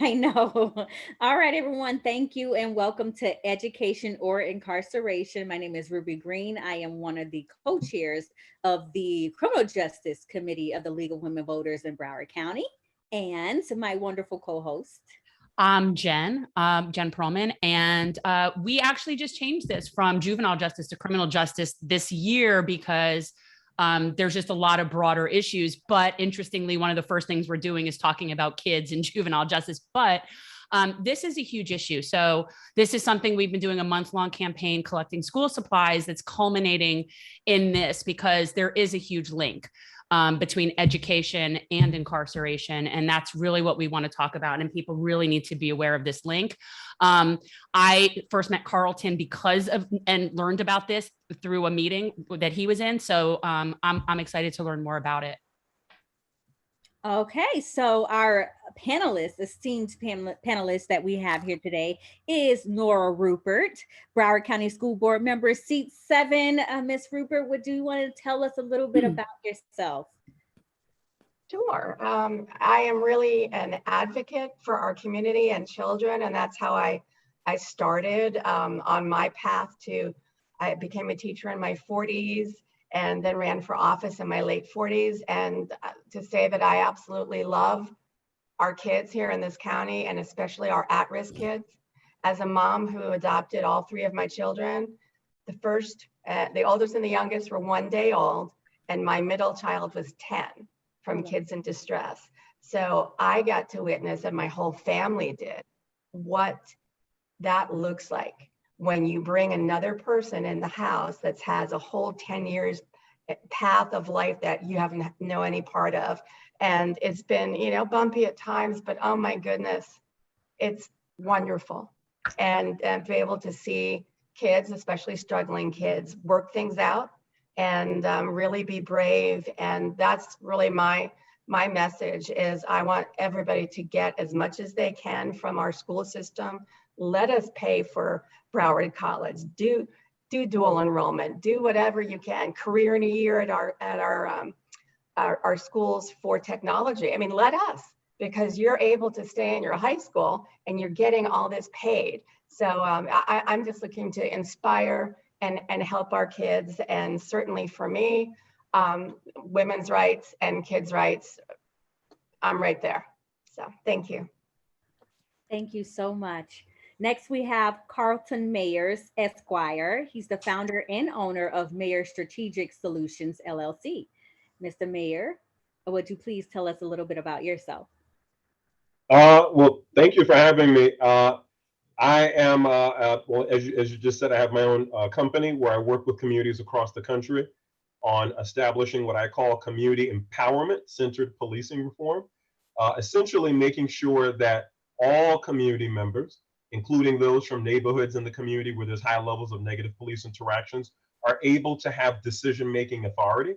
I know. All right, everyone. Thank you and welcome to Education or Incarceration. My name is Ruby Green. I am one of the co chairs of the Criminal Justice Committee of the League of Women Voters in Broward County. And my wonderful co host. I'm Jen Perelman, and we actually just changed this from juvenile justice to criminal justice this year because there's just a lot of broader issues. But interestingly, one of the first things we're doing is talking about kids in juvenile justice. But this is a huge issue. So this is something we've been doing a month-long campaign collecting school supplies that's culminating in this because there is a huge link between education and incarceration. And that's really what we want to talk about. And people really need to be aware of this link. I first met Carlton because of and learned about this through a meeting that he was in. So I'm excited to learn more about it. Okay, so our esteemed panelist that we have here today is Nora Rupert, Broward County School Board member, seat 7. Miss Rupert, would you want to tell us a little bit about yourself? Sure. I am really an advocate for our community and children, and that's how I started on my path I became a teacher in my 40s and then ran for office in my late 40s. And to say that I absolutely love our kids here in this county, and especially our at-risk kids. As a mom who adopted all 3 of my children, the oldest and the youngest were 1 day old, and my middle child was 10 from kids in distress. So I got to witness, and my whole family did, what that looks like when you bring another person in the house that has a whole 10 years path of life that you haven't know any part of. And it's been, bumpy at times, but oh my goodness, it's wonderful. And to be able to see kids, especially struggling kids, work things out and really be brave. And that's really my message is I want everybody to get as much as they can from our school system. Let us pay for Broward College, do dual enrollment, do whatever you can, career in a year at our schools for technology. I mean, let us, because you're able to stay in your high school and you're getting all this paid. So I'm just looking to inspire and help our kids. And certainly for me, women's rights and kids' rights, I'm right there. So thank you. Thank you so much. Next, we have Carlton Mayer, Esquire. He's the founder and owner of Mayer Strategic Solutions, LLC. Mr. Mayer, would you please tell us a little bit about yourself? Well, thank you for having me. I am, well, as you just said, I have my own company where I work with communities across the country on establishing what I call community empowerment-centered policing reform, essentially making sure that all community members, including those from neighborhoods in the community where there's high levels of negative police interactions, are able to have decision-making authority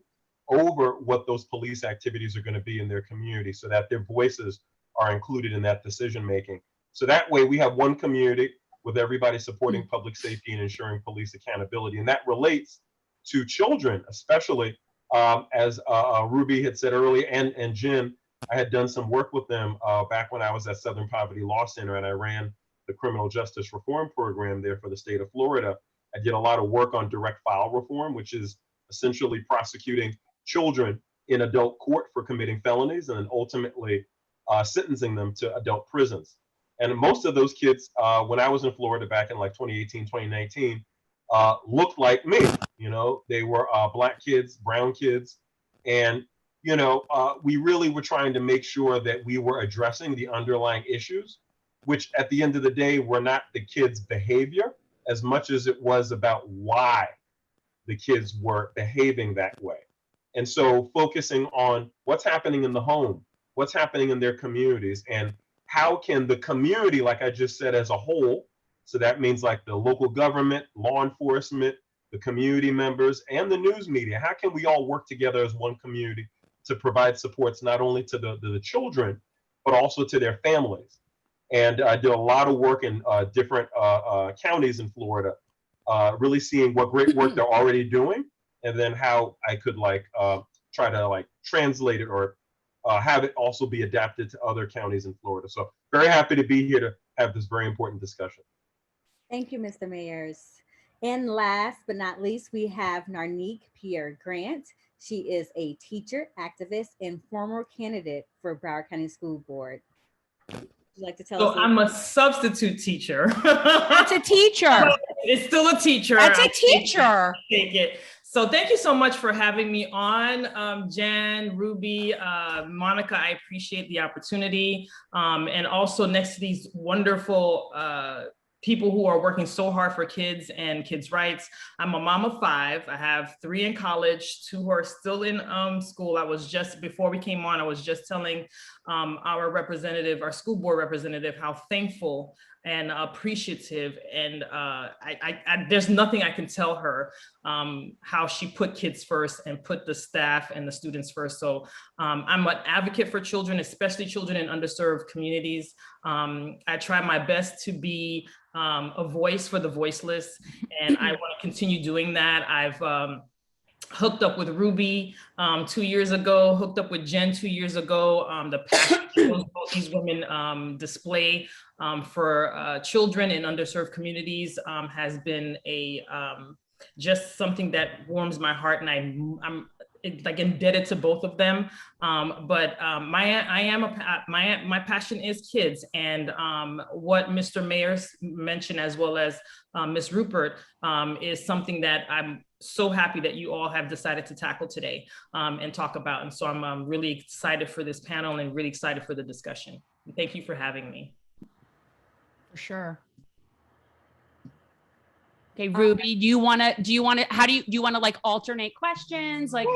over what those police activities are going to be in their community so that their voices are included in that decision-making. So that way we have one community with everybody supporting public safety and ensuring police accountability. And that relates to children, especially as Ruby had said earlier, and Jen, I had done some work with them back when I was at Southern Poverty Law Center and I ran the criminal justice reform program there for the state of Florida. I did a lot of work on direct file reform, which is essentially prosecuting children in adult court for committing felonies and then ultimately sentencing them to adult prisons. And most of those kids, when I was in Florida back in like 2018, 2019, looked like me. They were Black kids, brown kids. And, we really were trying to make sure that we were addressing the underlying issues, which at the end of the day were not the kids' behavior as much as it was about why the kids were behaving that way. And so focusing on what's happening in the home, what's happening in their communities, and how can the community, like I just said, as a whole, so that means like the local government, law enforcement, the community members, and the news media, how can we all work together as one community to provide supports not only to the children, but also to their families? And I did a lot of work in different counties in Florida, really seeing what great work they're already doing, and then how I could try to translate it or have it also be adapted to other counties in Florida. So very happy to be here to have this very important discussion. Thank you, Mr. Mayers. And last but not least, we have Narnike Pierre-Grant. She is a teacher, activist, and former candidate for Broward County School Board. Would you like to tell us? So I'm a substitute teacher. That's a teacher. It's still a teacher. That's a teacher. Take it. So thank you so much for having me on, Jen, Ruby, Monica. I appreciate the opportunity. And also next to these wonderful people who are working so hard for kids and kids' rights. I'm a mom of 5. I have 3 in college, 2 who are still in school. Before we came on, I was just telling our representative, our school board representative, how thankful and appreciative, and there's nothing I can tell her how she put kids first and put the staff and the students first. So I'm an advocate for children, especially children in underserved communities. I try my best to be a voice for the voiceless, and I want to continue doing that. I've hooked up with Ruby 2 years ago, hooked up with Jen 2 years ago. The passion both these women display for children in underserved communities has been just something that warms my heart, and I'm like indebted to both of them. But my passion is kids, and what Mr. Mayer mentioned, as well as Ms. Rupert, is something that I'm so happy that you all have decided to tackle today and talk about. And so I'm really excited for this panel and really excited for the discussion. Thank you for having me. For sure. Okay, Ruby, do you want to like alternate questions? Like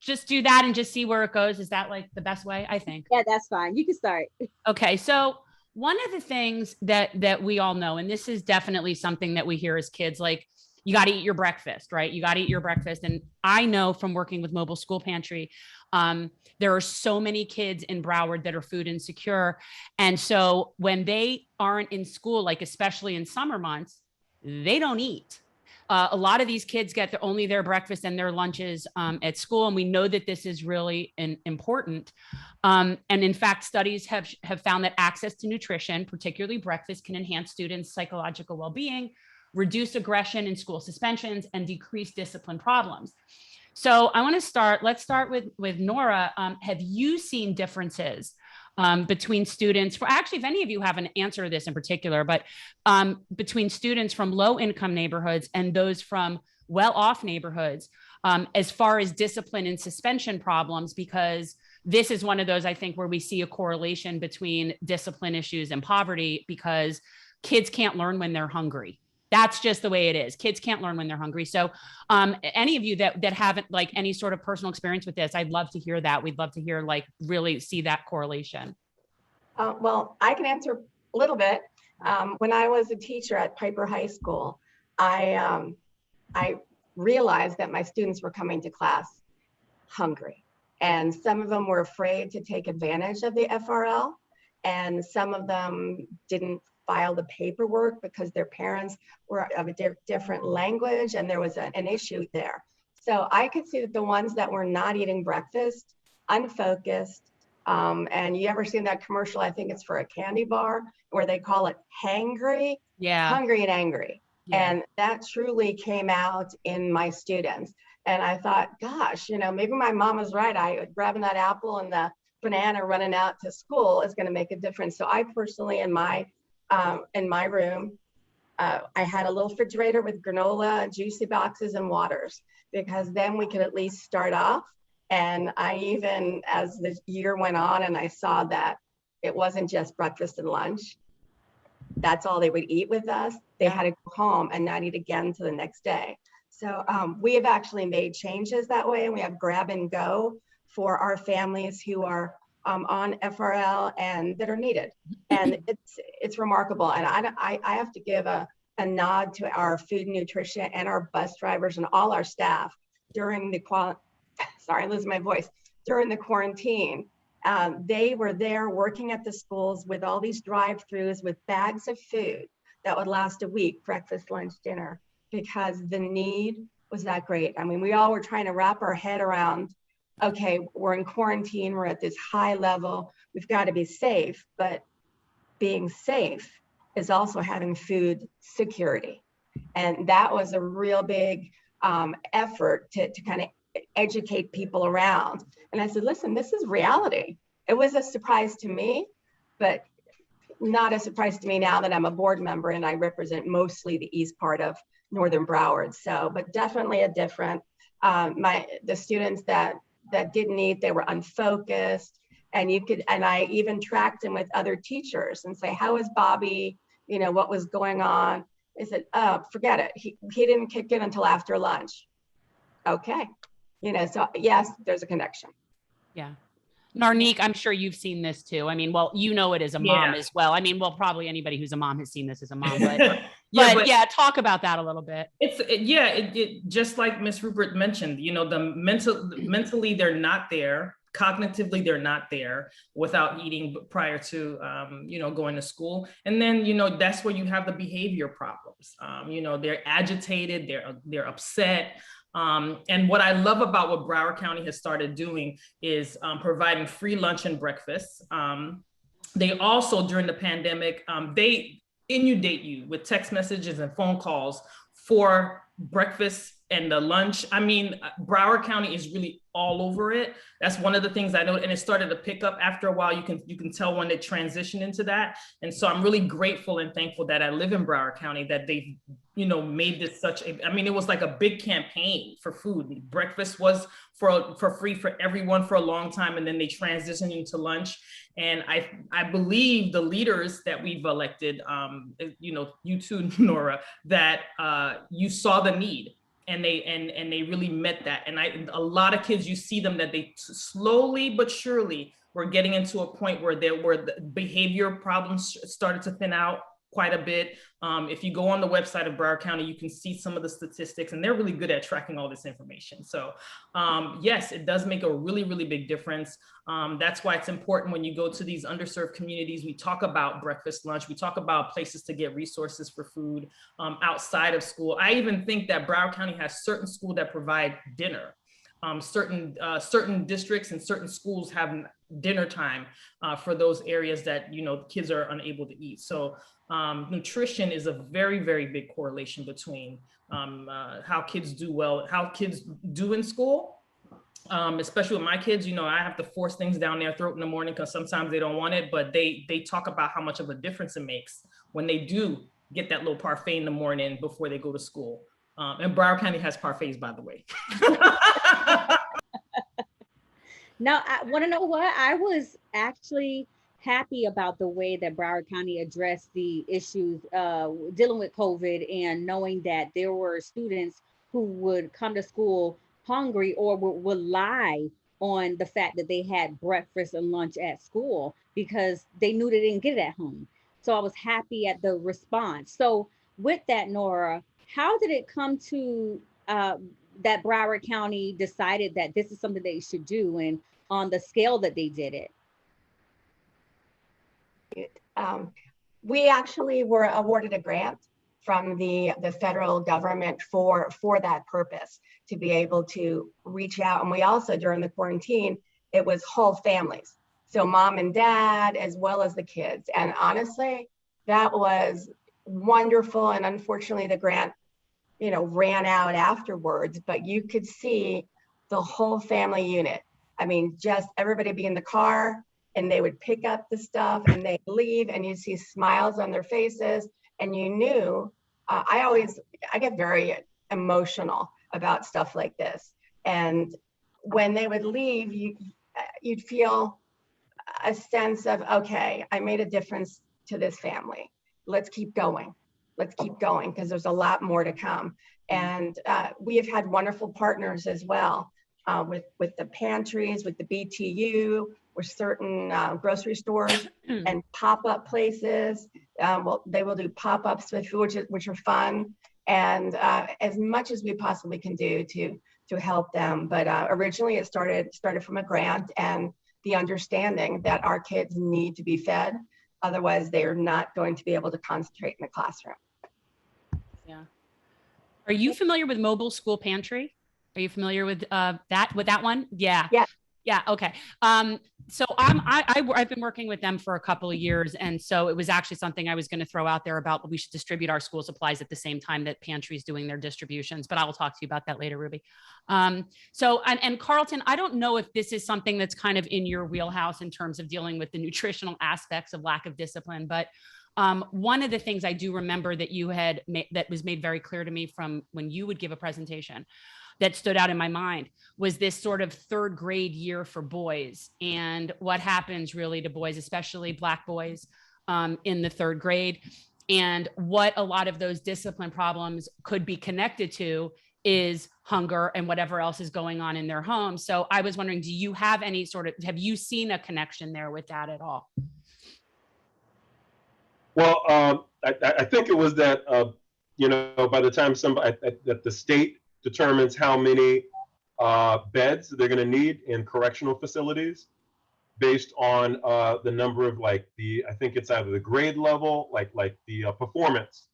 just do that and just see where it goes. Is that like the best way? I think. Yeah, that's fine. You can start. Okay. So one of the things that we all know, and this is definitely something that we hear as kids, like, you got to eat your breakfast, right? You got to eat your breakfast. And I know from working with Mobile School Pantry, there are so many kids in Broward that are food insecure. And so when they aren't in school, like especially in summer months, they don't eat. A lot of these kids get only their breakfast and their lunches at school. And we know that this is really important. And in fact, studies have found that access to nutrition, particularly breakfast, can enhance students' psychological well-being, reduce aggression and school suspensions, and decrease discipline problems. So let's start with Nora. Have you seen differences between students, if any of you have an answer to this in particular, but between students from low income neighborhoods and those from well-off neighborhoods, as far as discipline and suspension problems? Because this is one of those, I think, where we see a correlation between discipline issues and poverty, because kids can't learn when they're hungry. That's just the way it is. Kids can't learn when they're hungry. So any of you that haven't like any sort of personal experience with this, I'd love to hear that. We'd love to hear, like, really see that correlation. Well, I can answer a little bit. When I was a teacher at Piper High School, I realized that my students were coming to class hungry. And some of them were afraid to take advantage of the FRL. And some of them didn't file the paperwork because their parents were of a different language, and there was an issue there. So I could see that the ones that were not eating breakfast, unfocused, and you ever seen that commercial? I think it's for a candy bar where they call it hangry, hungry and angry. Yeah. And that truly came out in my students. And I thought, gosh, maybe my mom was right. Grabbing that apple and the banana running out to school is going to make a difference. So I personally, in my room, I had a little refrigerator with granola, juicy boxes, and waters, because then we could at least start off. And I even, as the year went on and I saw that it wasn't just breakfast and lunch, that's all they would eat with us. They had to go home and not eat again to the next day. So we have actually made changes that way, and we have grab and go for our families who are on FRL and that are needed. And it's remarkable. And I have to give a nod to our food and nutrition and our bus drivers and all our staff during the during the quarantine. They were there working at the schools with all these drive-throughs with bags of food that would last a week, breakfast, lunch, dinner, because the need was that great. I mean, we all were trying to wrap our head around okay, we're in quarantine, we're at this high level, we've got to be safe, but being safe is also having food security. And that was a real big effort to kind of educate people around. And I said, listen, this is reality. It was a surprise to me, but not a surprise to me now that I'm a board member and I represent mostly the east part of Northern Broward. So, but definitely a different, the students that didn't eat, they were unfocused. And I even tracked them with other teachers and say, how is Bobby? You know, what was going on? They said, oh, forget it. He didn't kick in until after lunch. Okay. You know, so yes, there's a connection. Yeah. Narnike, I'm sure you've seen this too. I mean, well, you know it as a mom as well. I mean, well, probably anybody who's a mom has seen this as a mom, but yeah, talk about that a little bit. It just like Miss Rupert mentioned, you know, mentally they're not there. Cognitively, they're not there without eating prior to, you know, going to school. And then, you know, that's where you have the behavior problems. You know, they're agitated, they're upset. And what I love about what Broward County has started doing is providing free lunch and breakfast. They also, during the pandemic, they inundate you with text messages and phone calls for breakfast and the lunch. I mean, Broward County is really all over it. That's one of the things I know, and it started to pick up after a while. You can tell when they transition into that. And so I'm really grateful and thankful that I live in Broward County, that they've, you know, made this such a, I mean, it was like a big campaign for food. Breakfast was for free for everyone for a long time. And then they transitioned into lunch. And I believe the leaders that we've elected, you know, you too, Nora, that you saw the need. And they really met that. And a lot of kids, you see them that they slowly but surely were getting into a point where the behavior problems started to thin out quite a bit. If you go on the website of Broward County, you can see some of the statistics, and they're really good at tracking all this information. So yes, it does make a really, really big difference. That's why it's important when you go to these underserved communities, we talk about breakfast, lunch, we talk about places to get resources for food outside of school. I even think that Broward County has certain schools that provide dinner. Certain districts and certain schools have dinner time for those areas that, you know, kids are unable to eat. So nutrition is a very, very big correlation between how kids do well, how kids do in school. Especially with my kids, you know, I have to force things down their throat in the morning because sometimes they don't want it, but they talk about how much of a difference it makes when they do get that little parfait in the morning before they go to school. And Broward County has parfaits, by the way. Now, I want to know what I was actually happy about the way that Broward County addressed the issues dealing with COVID, and knowing that there were students who would come to school hungry or would lie on the fact that they had breakfast and lunch at school because they knew they didn't get it at home. So I was happy at the response. So with that, Nora, how did it come to that Broward County decided that this is something they should do, and on the scale that they did it? We actually were awarded a grant from the federal government for that purpose, to be able to reach out. And we also, during the quarantine, it was whole families. So mom and dad, as well as the kids. And honestly, that was wonderful. And unfortunately, the grant, you know, ran out afterwards, but you could see the whole family unit. I mean, just everybody be in the car and they would pick up the stuff and they'd leave, and you see smiles on their faces. And you knew, I get very emotional about stuff like this. And when they would leave, you'd feel a sense of, okay, I made a difference to this family. Let's keep going. Let's keep going, because there's a lot more to come. And we have had wonderful partners as well, with the pantries, with the BTU, with certain grocery stores and pop-up places. Well, they will do pop-ups with food, which are fun, and as much as we possibly can do to help them. But originally it started from a grant and the understanding that our kids need to be fed, otherwise they are not going to be able to concentrate in the classroom. Yeah. Are you familiar with Mobile School Pantry? Are you familiar with that one? Yeah. Yeah. Yeah. Okay. So I've been working with them for a couple of years. And so it was actually something I was going to throw out there about we should distribute our school supplies at the same time that Pantry's doing their distributions, but I will talk to you about that later, Ruby. And Carlton, I don't know if this is something that's kind of in your wheelhouse in terms of dealing with the nutritional aspects of lack of discipline, but one of the things I do remember that you had that was made very clear to me from when you would give a presentation that stood out in my mind was this sort of third grade year for boys and what happens really to boys, especially Black boys in the third grade, and what a lot of those discipline problems could be connected to is hunger and whatever else is going on in their home. So I was wondering, do you have any have you seen a connection there with that at all? Well, I think it was that, by the time that the state determines how many beds they're going to need in correctional facilities based on the number of I think it's either the grade level, like the performance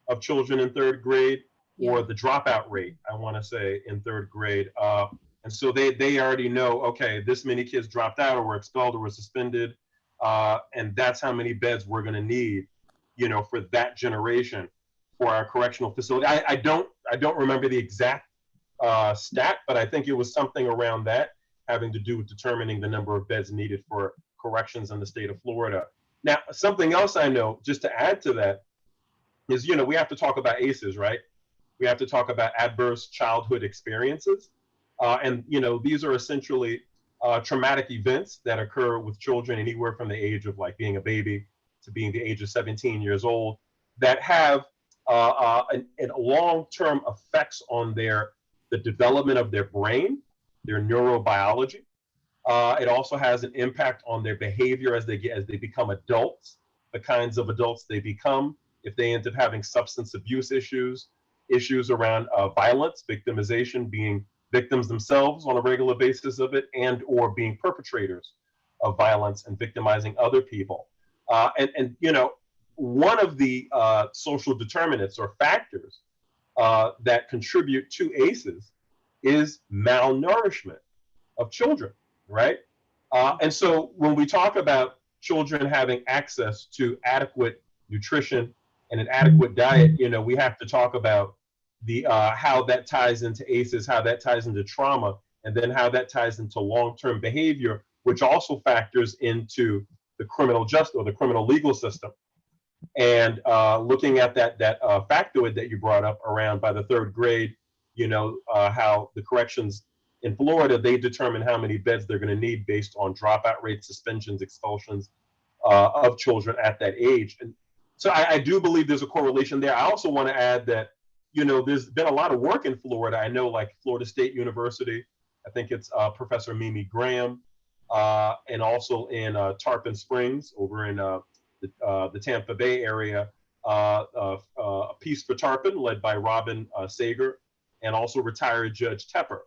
of children in third grade, or the dropout rate, I want to say, in third grade. And so they already know, okay, this many kids dropped out or were expelled or were suspended. And that's how many beds we're going to need, for that generation for our correctional facility. I don't remember the exact stat, but I think it was something around that, having to do with determining the number of beds needed for corrections in the state of Florida. Now, something else I know, just to add to that, is, we have to talk about ACEs, right? We have to talk about adverse childhood experiences. And these are essentially traumatic events that occur with children anywhere from the age of being a baby to being the age of 17 years old, that have long-term effects on the development of their brain, their neurobiology. It also has an impact on their behavior as they become adults, the kinds of adults they become, if they end up having substance abuse issues around violence, victimization, being victims themselves on a regular basis of it, and or being perpetrators of violence and victimizing other people. And one of the social determinants or factors that contribute to ACEs is malnourishment of children, right? And so when we talk about children having access to adequate nutrition and an adequate diet, we have to talk about the how that ties into ACEs, how that ties into trauma, and then how that ties into long-term behavior, which also factors into the criminal justice or the criminal legal system. And looking at that factoid that you brought up around by the third grade, how the corrections in Florida, they determine how many beds they're going to need based on dropout rates, suspensions, expulsions of children at that age. And so I do believe there's a correlation there. I also want to add that, there's been a lot of work in Florida. I know, like Florida State University, I think it's Professor Mimi Graham, and also in Tarpon Springs over in the Tampa Bay area, a Peace for Tarpon led by Robin Sager, and also retired Judge Tepper.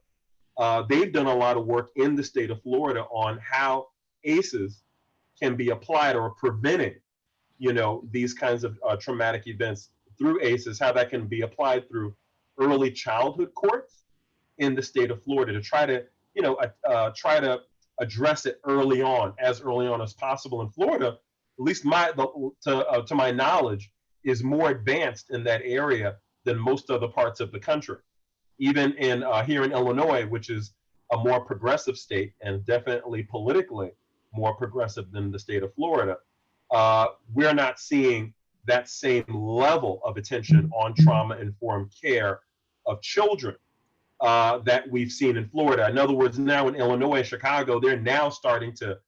They've done a lot of work in the state of Florida on how ACEs can be applied or preventing, these kinds of traumatic events through ACEs, how that can be applied through early childhood courts in the state of Florida to try to, try to address it early on as possible. In Florida, at least to my knowledge, is more advanced in that area than most other parts of the country. Even in here in Illinois, which is a more progressive state and definitely politically more progressive than the state of Florida, we're not seeing that same level of attention on trauma-informed care of children that we've seen in Florida. In other words, now in Illinois and Chicago, they're now starting to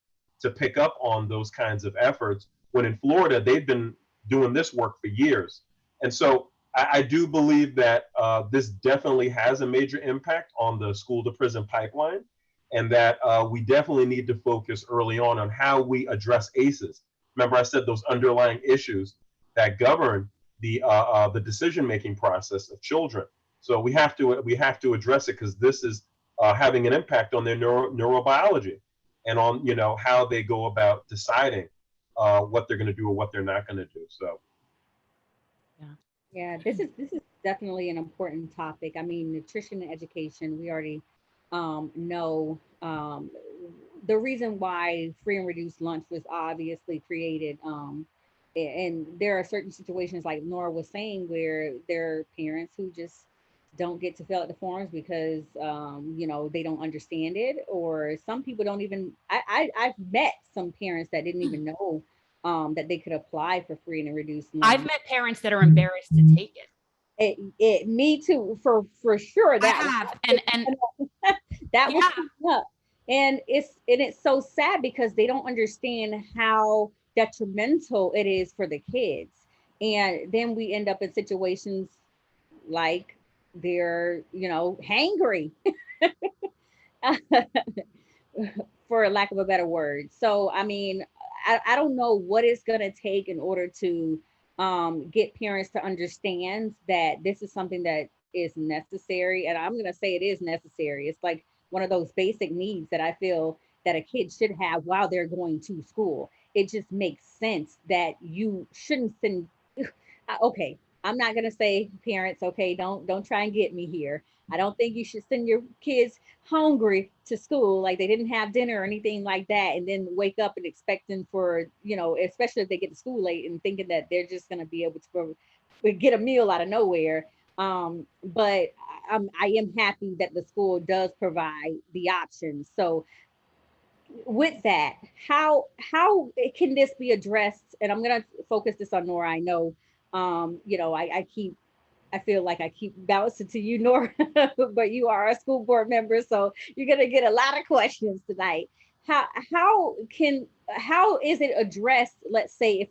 pick up on those kinds of efforts, when in Florida, they've been doing this work for years. And so I do believe that this definitely has a major impact on the school to prison pipeline, and that we definitely need to focus early on how we address ACEs. Remember, I said those underlying issues that govern the decision-making process of children. So we have to address it, because this is having an impact on their neurobiology and on how they go about deciding what they're going to do or what they're not going to do. So yeah, this is definitely an important topic. I mean, nutrition and education, we already know the reason why free and reduced lunch was obviously created. And there are certain situations, like Nora was saying, where there are parents who just don't get to fill out the forms because they don't understand it, or some people don't even. I've met some parents that didn't even know that they could apply for free and reduced lunch. I've met parents that are embarrassed to take it. Me too, for sure. I have, and that was yeah. coming up, and it's so sad because they don't understand how detrimental it is for the kids, and then we end up in situations like they're hangry, for lack of a better word. So I mean, I don't know what it's going to take in order to get parents to understand that this is something that is necessary. And I'm going to say it is necessary. It's like one of those basic needs that I feel that a kid should have while they're going to school. It just makes sense that you shouldn't send. Okay, I'm not going to say parents, okay, don't try and get me here. I don't think you should send your kids hungry to school, like they didn't have dinner or anything like that, and then wake up and expecting for, especially if they get to school late and thinking that they're just going to be able to get a meal out of nowhere. But I am happy that the school does provide the options. So with that, how can this be addressed? And I'm going to focus this on Nora. I know, I feel like I keep bouncing to you, Nora, but you are a school board member, so you're gonna get a lot of questions tonight. How is it addressed? Let's say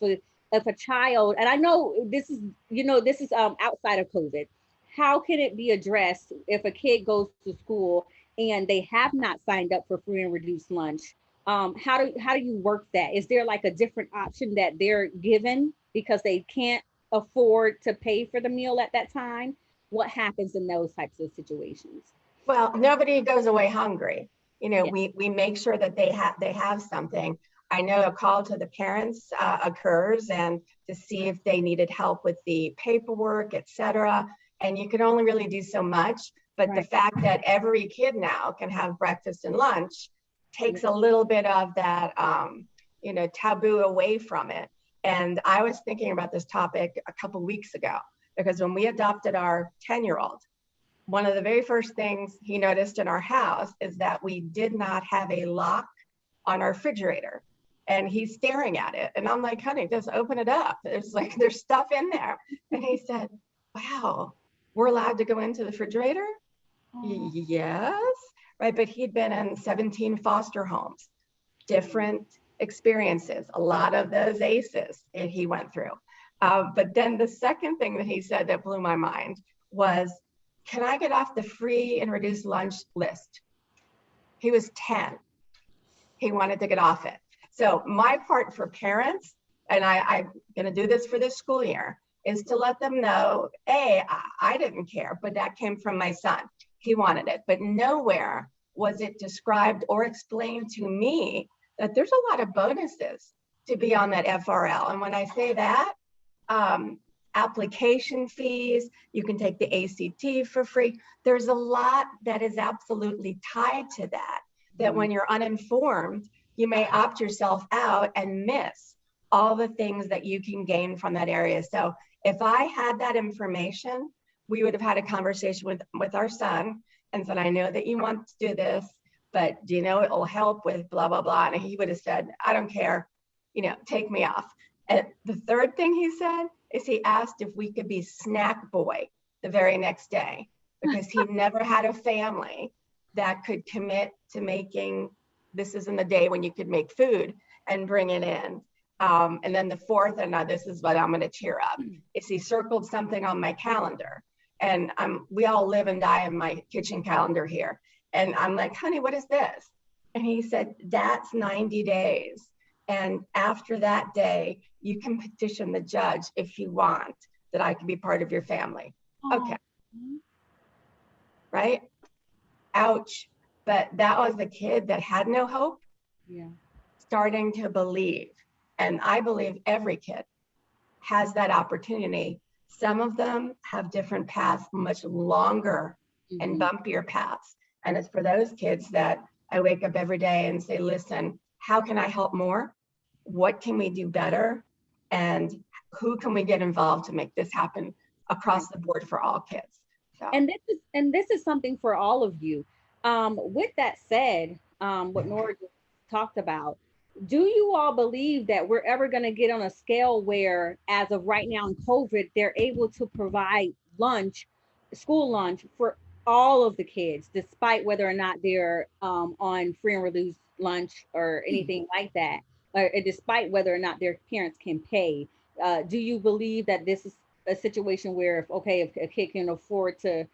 if a child, and I know this is outside of COVID, how can it be addressed if a kid goes to school and they have not signed up for free and reduced lunch? How do you work that? Is there like a different option that they're given because they can't afford to pay for the meal at that time? What happens in those types of situations? Well, nobody goes away hungry. Yeah. We make sure that they have something. I know a call to the parents occurs, and to see if they needed help with the paperwork, etc. And you can only really do so much. But Right. The fact that every kid now can have breakfast and lunch takes a little bit of that taboo away from it. And I was thinking about this topic a couple of weeks ago, because when we adopted our 10-year-old, one of the very first things he noticed in our house is that we did not have a lock on our refrigerator. And he's staring at it. And I'm like, honey, just open it up. There's stuff in there. And he said, wow, we're allowed to go into the refrigerator? Oh. Yes. Right. But he'd been in 17 foster homes, different experiences, a lot of those ACEs that he went through. But then the second thing that he said that blew my mind was, can I get off the free and reduced lunch list? He was 10. He wanted to get off it. So my part for parents, and I'm going to do this for this school year, is to let them know, I didn't care, but that came from my son. He wanted it, but nowhere was it described or explained to me that there's a lot of bonuses to be on that FRL. And when I say that, application fees, you can take the ACT for free. There's a lot that is absolutely tied to that when you're uninformed, you may opt yourself out and miss all the things that you can gain from that area. So if I had that information, we would have had a conversation with our son and said, I know that you want to do this, but do you know it will help with blah, blah, blah. And he would have said, I don't care, take me off. And the third thing he said is he asked if we could be snack boy the very next day, because he never had a family that could commit to making, this isn't the day when you could make food and bring it in. And then the fourth, and now this is what I'm going to cheer up, is he circled something on my calendar. And we all live and die in my kitchen calendar here. And I'm like, honey, what is this? And he said, that's 90 days. And after that day, you can petition the judge if you want that I can be part of your family. Aww. Okay. Right? Ouch. But that was the kid that had no hope, starting to believe. And I believe every kid has that opportunity Some of them have different paths, much longer and bumpier paths. And it's for those kids that I wake up every day and say, listen, how can I help more? What can we do better? And who can we get involved to make this happen across the board for all kids? So. And this is something for all of you. With that said, what Nora just talked about, do you all believe that we're ever going to get on a scale where, as of right now in COVID, they're able to provide lunch, school lunch for all of the kids, despite whether or not they're on free and reduced lunch or anything like that, or despite whether or not their parents can pay? Do you believe that this is a situation where, if a kid can afford to,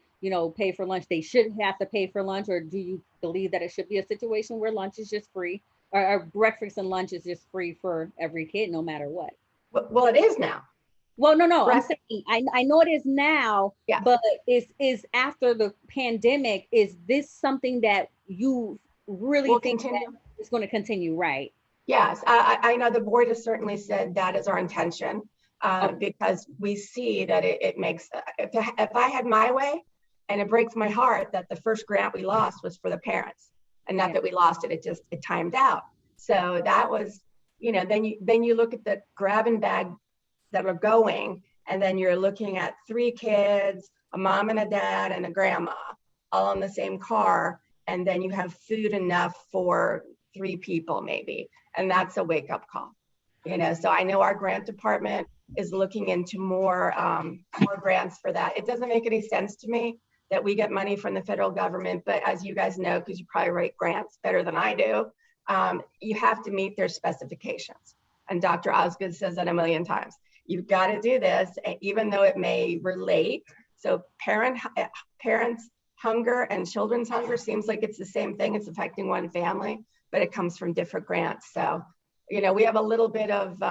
pay for lunch, they shouldn't have to pay for lunch? Or do you believe that it should be a situation where lunch is just free, or breakfast and lunch is just free for every kid, no matter what? Well, it is now. Well, no, Right. I'm saying, I know it is now, Yeah. but is after the pandemic, is this something that you really We'll think continue. that is going to continue, right? Yes, I know the board has certainly said that is our intention, because we see that it makes, if I had my way, and it breaks my heart that the first grant we lost was for the parents, and not that we lost it, it timed out. So that was, then you look at the grab and bag that are going, and then you're looking at 3 kids, a mom and a dad and a grandma, all in the same car, and then you have food enough for 3 people maybe, and that's a wake-up call. So I know our grant department is looking into more grants for that. It doesn't make any sense to me that we get money from the federal government, but as you guys know, because you probably write grants better than I do, you have to meet their specifications. And Dr. Osgood says that a million times. You've got to do this, even though it may relate. So parents' hunger and children's hunger seems like it's the same thing. It's affecting one family, but it comes from different grants. So, we have a little bit of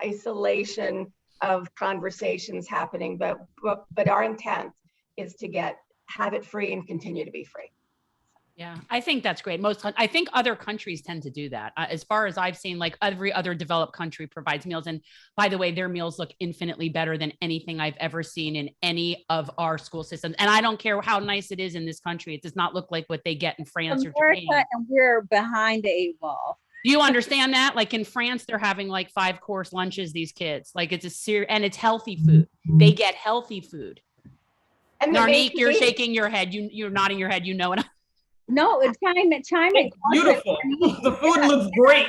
isolation of conversations happening, but our intent is to have it free and continue to be free. Yeah, I think that's great. I think other countries tend to do that. As far as I've seen, like every other developed country provides meals. And by the way, their meals look infinitely better than anything I've ever seen in any of our school systems. And I don't care how nice it is in this country. It does not look like what they get in France or Japan. And we're behind the 8 ball. Do you understand that? Like in France, they're having like 5-course lunches, these kids. Like it's and it's healthy food. They get healthy food. And Narnike, you're shaking your head. You're nodding your head. It. No, it's chime in. Beautiful. The food looks great.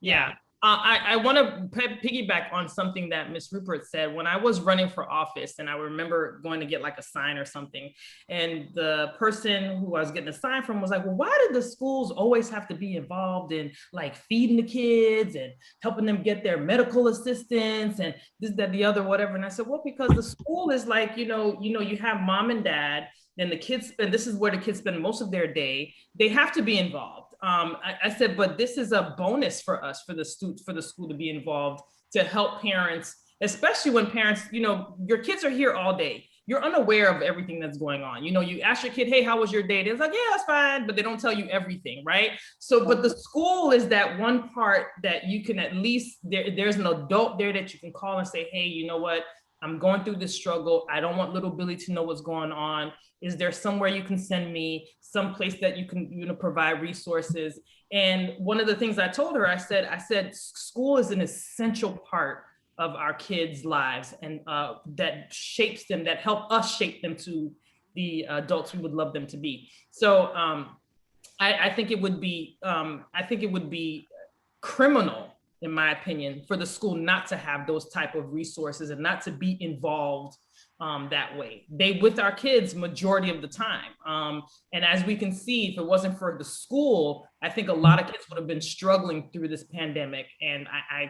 Yeah. I want to piggyback on something that Ms. Rupert said. When I was running for office, and I remember going to get like a sign or something, and the person who I was getting a sign from was like, well, why did the schools always have to be involved in like feeding the kids and helping them get their medical assistance and this, that, the other, whatever? And I said, well, because the school is like, you have mom and dad, and the kids spend, this is where the kids spend most of their day. They have to be involved. I said, but this is a bonus for us, for the school to be involved, to help parents, especially when parents, your kids are here all day. You're unaware of everything that's going on. You ask your kid, hey, how was your day? They're like, yeah, that's fine, but they don't tell you everything, right? So, but the school is that one part that you can at least, there's an adult there that you can call and say, hey, you know what? I'm going through this struggle. I don't want little Billy to know what's going on. Is there somewhere you can send me, some place that you can provide resources? And one of the things I told her, I said, school is an essential part of our kids' lives, and that shapes them, that help us shape them to the adults we would love them to be. So I think it would be, criminal, in my opinion, for the school not to have those type of resources and not to be involved that way. They with our kids majority of the time. And as we can see, if it wasn't for the school, I think a lot of kids would have been struggling through this pandemic. And I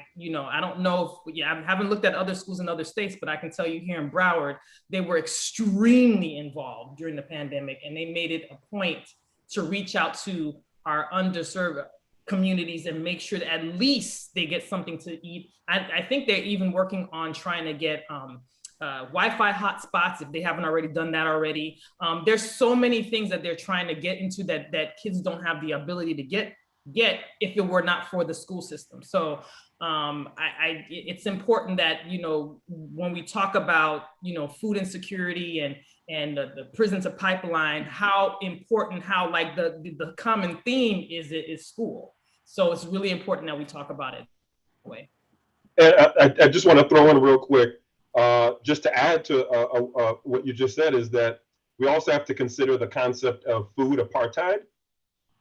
don't know if, I haven't looked at other schools in other states, but I can tell you here in Broward, they were extremely involved during the pandemic, and they made it a point to reach out to our underserved communities and make sure that at least they get something to eat. I think they're even working on trying to get Wi-Fi hotspots, if they haven't already done that already. There's so many things that they're trying to get into that kids don't have the ability to get if it were not for the school system. So It's important that, you know, when we talk about, you know, food insecurity and the prisons of pipeline, how important, how like the common theme is school. So it's really important that we talk about it that way. And I just want to throw in real quick, just to add to what you just said, is that we also have to consider the concept of food apartheid.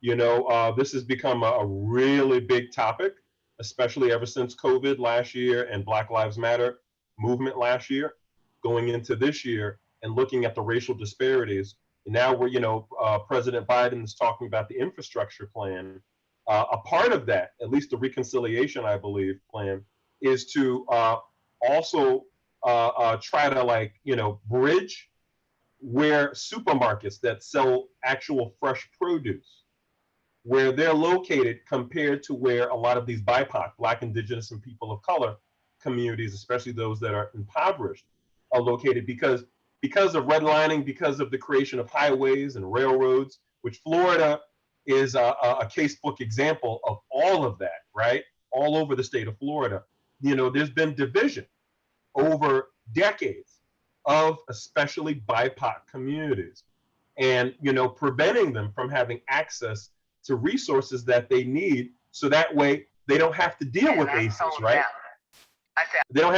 You know, this has become a really big topic, especially ever since COVID last year and Black Lives Matter movement last year, going into this year and looking at the racial disparities. And now we're, you know, President Biden is talking about the infrastructure plan. A part of that, at least the reconciliation, I believe, plan, is to also try to, like, you know, bridge where supermarkets that sell actual fresh produce, where they're located compared to where a lot of these BIPOC, Black, Indigenous, and people of color communities, especially those that are impoverished, are located because of redlining, because of the creation of highways and railroads, which Florida is a casebook example of all of that, right? All over the state of Florida. You know, there's been division over decades of especially BIPOC communities, and, you know, preventing them from having access to resources that they need, so that way they don't have to deal with ACEs, right? They don't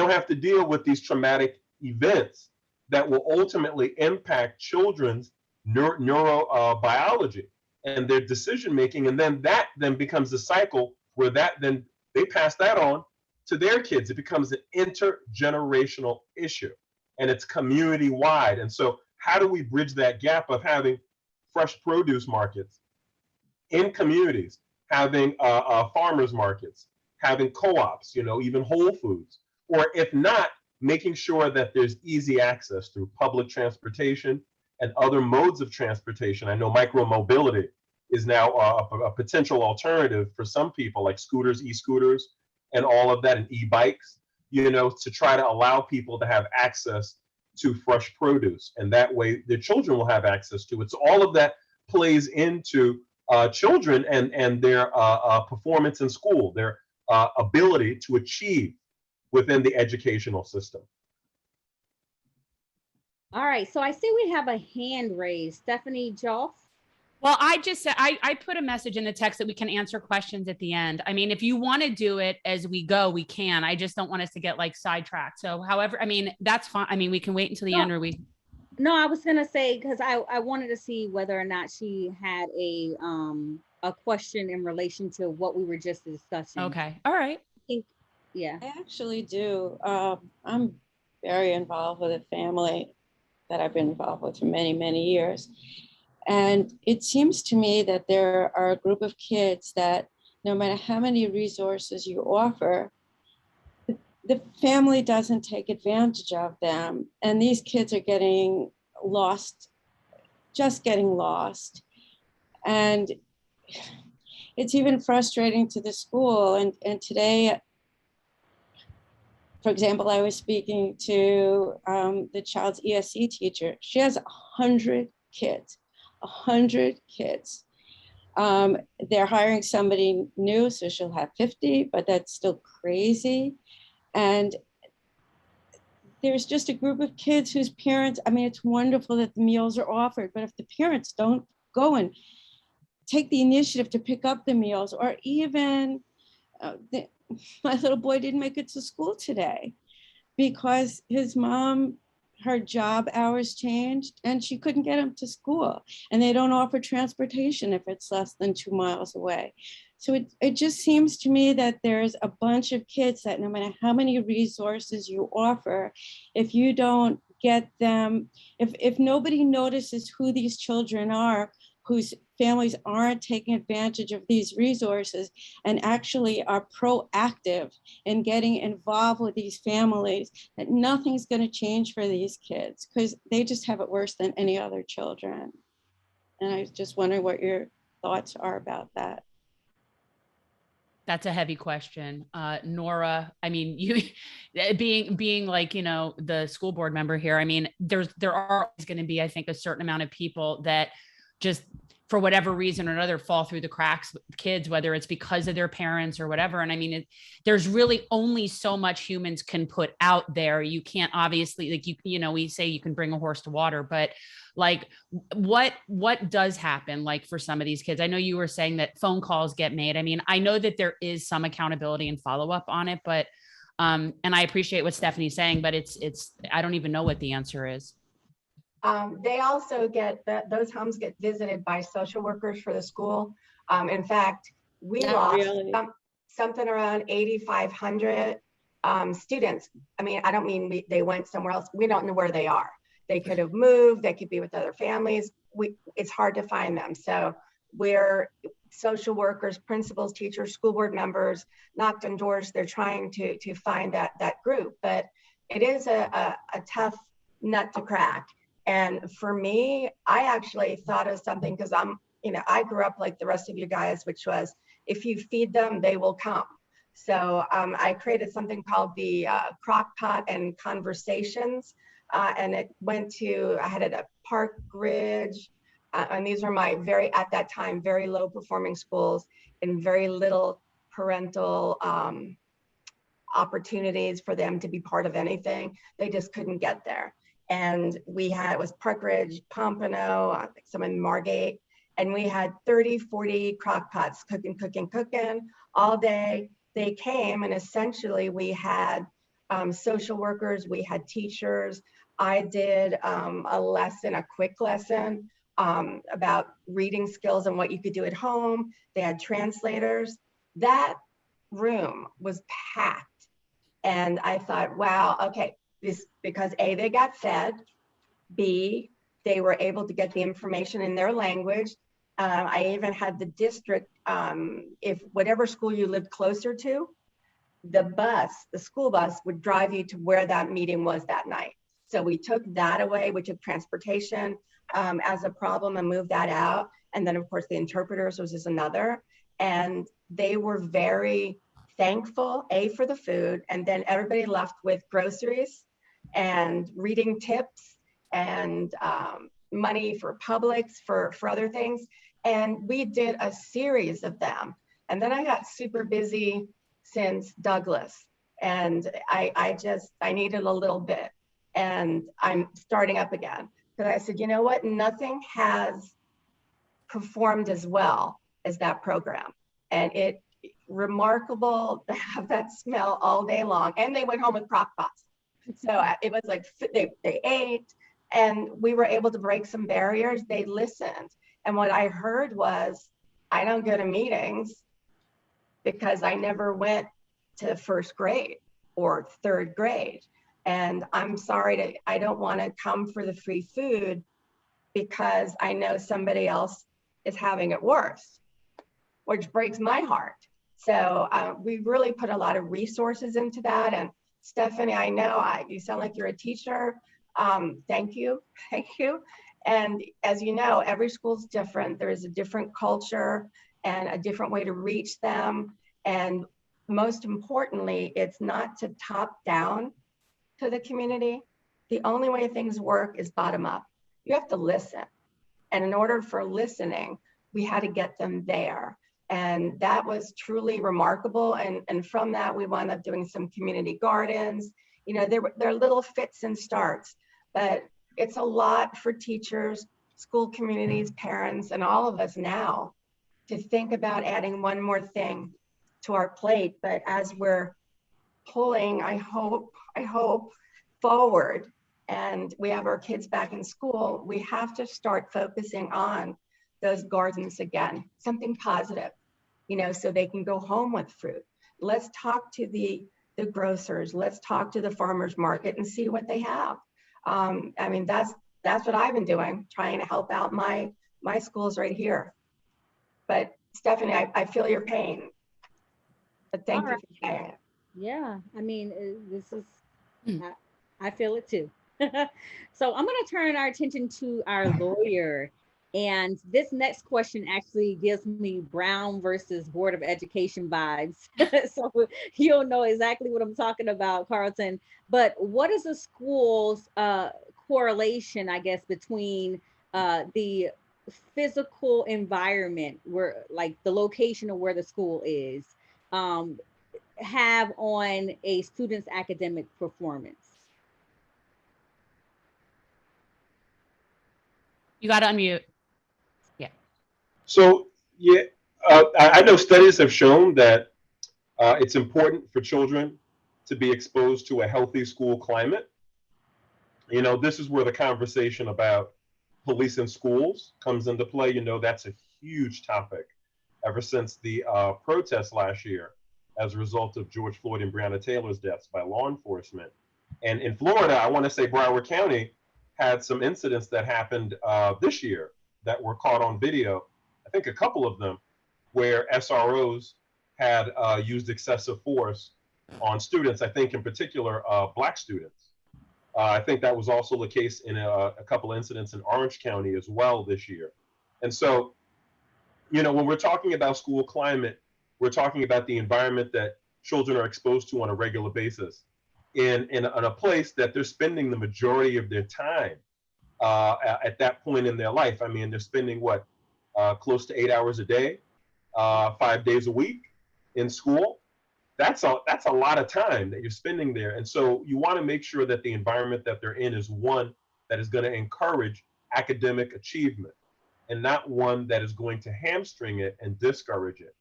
have to deal with these traumatic events that will ultimately impact children's neurobiology and their decision making, and then that becomes a cycle where then they pass that on to their kids. It becomes an intergenerational issue, and it's community wide. And so, how do we bridge that gap of having fresh produce markets in communities, having farmers markets, having co-ops, you know, even Whole Foods, or if not, making sure that there's easy access through public transportation and other modes of transportation. I know micromobility is now a potential alternative for some people, like scooters, e-scooters, and all of that, and e-bikes, you know, to try to allow people to have access to fresh produce. And that way their children will have access to it. So all of that plays into children and their performance in school, their ability to achieve within the educational system. All right, so I see we have a hand raised. Stephanie Joff. Well, I just said, I put a message in the text that we can answer questions at the end. I mean, if you want to do it as we go, we can. I just don't want us to get like sidetracked. So however, I mean, that's fine. I mean, we can wait until the end, or we. No, I was gonna say, because I wanted to see whether or not she had a question in relation to what we were just discussing. Okay. All right. I think, yeah. I actually do. I'm very involved with a family that I've been involved with for many, many years. And it seems to me that there are a group of kids that no matter how many resources you offer, the family doesn't take advantage of them. And these kids are getting lost, just getting lost. And it's even frustrating to the school. And today, for example, I was speaking to the child's ESE teacher. She has 100 kids, 100 kids. They're hiring somebody new, so she'll have 50, but that's still crazy. And there's just a group of kids whose parents, I mean, it's wonderful that the meals are offered, but if the parents don't go and take the initiative to pick up the meals, or even my little boy didn't make it to school today because his mom, her job hours changed and she couldn't get him to school, and they don't offer transportation if it's less than 2 miles away. So it just seems to me that there's a bunch of kids that no matter how many resources you offer, if you don't get them, if nobody notices who these children are, whose families aren't taking advantage of these resources and actually are proactive in getting involved with these families, that nothing's going to change for these kids because they just have it worse than any other children. And I was just wondering what your thoughts are about that. That's a heavy question. Nora, I mean, you being like, you know, the school board member here, I mean, there are always going to be, I think, a certain amount of people that just for whatever reason or another, fall through the cracks with kids, whether it's because of their parents or whatever. And I mean, there's really only so much humans can put out there. You can't obviously, like, you know, we say you can bring a horse to water, but like, what does happen, like, for some of these kids? I know you were saying that phone calls get made. I mean, I know that there is some accountability and follow-up on it, but, and I appreciate what Stephanie's saying, but I don't even know what the answer is. They also those homes get visited by social workers for the school. In fact, we lost something around 8,500 students. I mean, I don't mean they went somewhere else. We don't know where they are. They could have moved, they could be with other families. It's hard to find them. So we're social workers, principals, teachers, school board members, knocked on doors. They're trying to find that group, but it is a tough nut to crack. And for me, I actually thought of something, because I grew up like the rest of you guys, which was, if you feed them, they will come. So I created something called the Crock-Pot and Conversations. And it went to, I had it at Park Ridge. And these are my at that time, very low performing schools and very little parental opportunities for them to be part of anything. They just couldn't get there. And it was Park Ridge, Pompano, I think some in Margate. And we had 30, 40 crock pots cooking all day. They came, and essentially we had social workers, we had teachers. I did a quick lesson about reading skills and what you could do at home. They had translators. That room was packed. And I thought, wow, okay, because A, they got fed, B, they were able to get the information in their language. I even had the district, if whatever school you lived closer to, the school bus would drive you to where that meeting was that night. So we took that away. We took transportation as a problem and moved that out. And then of course the interpreters was just another. And they were very thankful, A, for the food, and then everybody left with groceries and reading tips and money for Publix, for other things. And we did a series of them. And then I got super busy since Douglas, and I needed a little bit, and I'm starting up again. Because I said, you know what, nothing has performed as well as that program. And it remarkable to have that smell all day long. And they went home with crock pots. So it was like they ate, and we were able to break some barriers. They listened. And what I heard was, I don't go to meetings because I never went to first grade or third grade. And I'm sorry, I don't want to come for the free food because I know somebody else is having it worse, which breaks my heart. So we really put a lot of resources into that. And Stephanie, I know you sound like you're a teacher. Thank you. And as you know, every school's different. There is a different culture and a different way to reach them. And most importantly, it's not to top down to the community. The only way things work is bottom up. You have to listen. And in order for listening, we had to get them there. And that was truly remarkable. And from that, we wound up doing some community gardens. You know, there are little fits and starts, but it's a lot for teachers, school communities, parents, and all of us now to think about adding one more thing to our plate. But as we're pulling, I hope forward, and we have our kids back in school, we have to start focusing on those gardens again, something positive, you know, so they can go home with fruit. Let's talk to the grocers, let's talk to the farmers market and see what they have. I mean, that's what I've been doing, trying to help out my schools right here. But Stephanie, I feel your pain, but thank you for sharing it. Yeah, I mean, this is, I feel it too. So I'm going to turn our attention to our lawyer. And this next question actually gives me Brown versus Board of Education vibes. So you'll know exactly what I'm talking about, Carlton. But what is the school's correlation, I guess, between the physical environment, where like the location of where the school is, have on a student's academic performance? You got to unmute. So, yeah, I know studies have shown that it's important for children to be exposed to a healthy school climate. You know, this is where the conversation about police in schools comes into play. You know, that's a huge topic ever since the protests last year as a result of George Floyd and Breonna Taylor's deaths by law enforcement. And in Florida, I want to say Broward County had some incidents that happened this year that were caught on video. I think a couple of them where SROs had used excessive force on students, I think in particular, Black students. I think that was also the case in a couple incidents in Orange County as well this year. And so, you know, when we're talking about school climate, we're talking about the environment that children are exposed to on a regular basis in a place that they're spending the majority of their time at that point in their life. I mean, they're spending what, close to 8 hours a day, 5 days a week in school. That's a lot of time that you're spending there. And so you want to make sure that the environment that they're in is one that is going to encourage academic achievement and not one that is going to hamstring it and discourage it.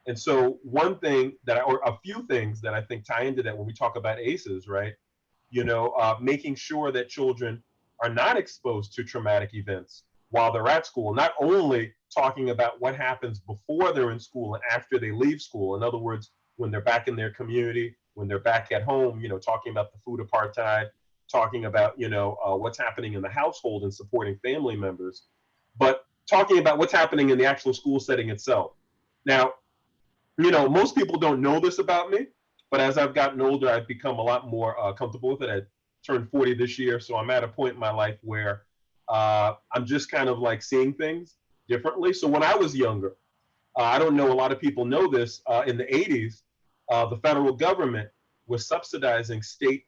And so one thing or a few things that I think tie into that when we talk about ACEs, right? You know, making sure that children are not exposed to traumatic events while they're at school, not only talking about what happens before they're in school and after they leave school. In other words, when they're back in their community, when they're back at home, you know, talking about the food apartheid, talking about, you know, what's happening in the household and supporting family members, but talking about what's happening in the actual school setting itself. Now, you know, most people don't know this about me, but as I've gotten older, I've become a lot more comfortable with it. I turned 40 this year, so I'm at a point in my life where I'm just kind of like seeing things differently. So when I was younger, I don't know, a lot of people know this, in the 80s, the federal government was subsidizing state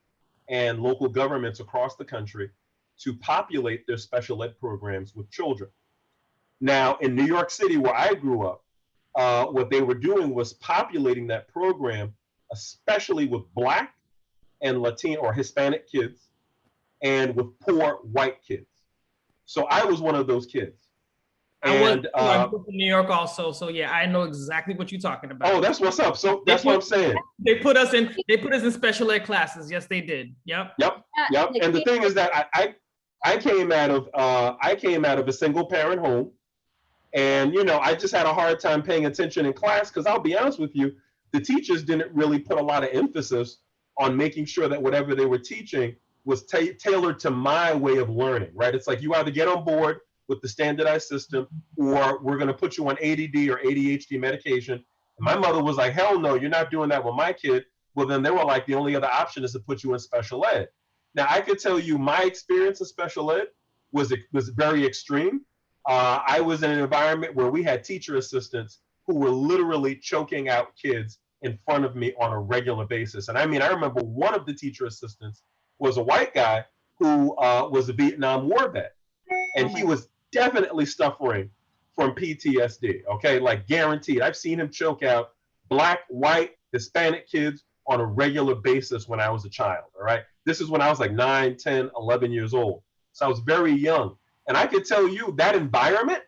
and local governments across the country to populate their special ed programs with children. Now, in New York City, where I grew up, what they were doing was populating that program, especially with Black and Latino or Hispanic kids and with poor white kids. So I was one of those kids. And I grew up in New York also, so yeah, I know exactly what you're talking about. Oh, that's what's up. So that's what I'm saying. They put us in special ed classes. Yes, they did. Yep. And the thing is that I came out of a single parent home, and you know, I just had a hard time paying attention in class because I'll be honest with you, the teachers didn't really put a lot of emphasis on making sure that whatever they were teaching was tailored to my way of learning. Right? It's like you either get on board with the standardized system, or we're going to put you on ADD or ADHD medication. And my mother was like, hell no, you're not doing that with my kid. Well, then they were like, the only other option is to put you in special ed. Now, I could tell you my experience in special ed was very extreme. I was in an environment where we had teacher assistants who were literally choking out kids in front of me on a regular basis. And I mean, I remember one of the teacher assistants was a white guy who was a Vietnam War vet. And he was definitely suffering from PTSD, okay? Like guaranteed. I've seen him choke out Black, white, Hispanic kids on a regular basis when I was a child, all right? This is when I was like 9, 10, 11 years old. So I was very young. And I could tell you that environment,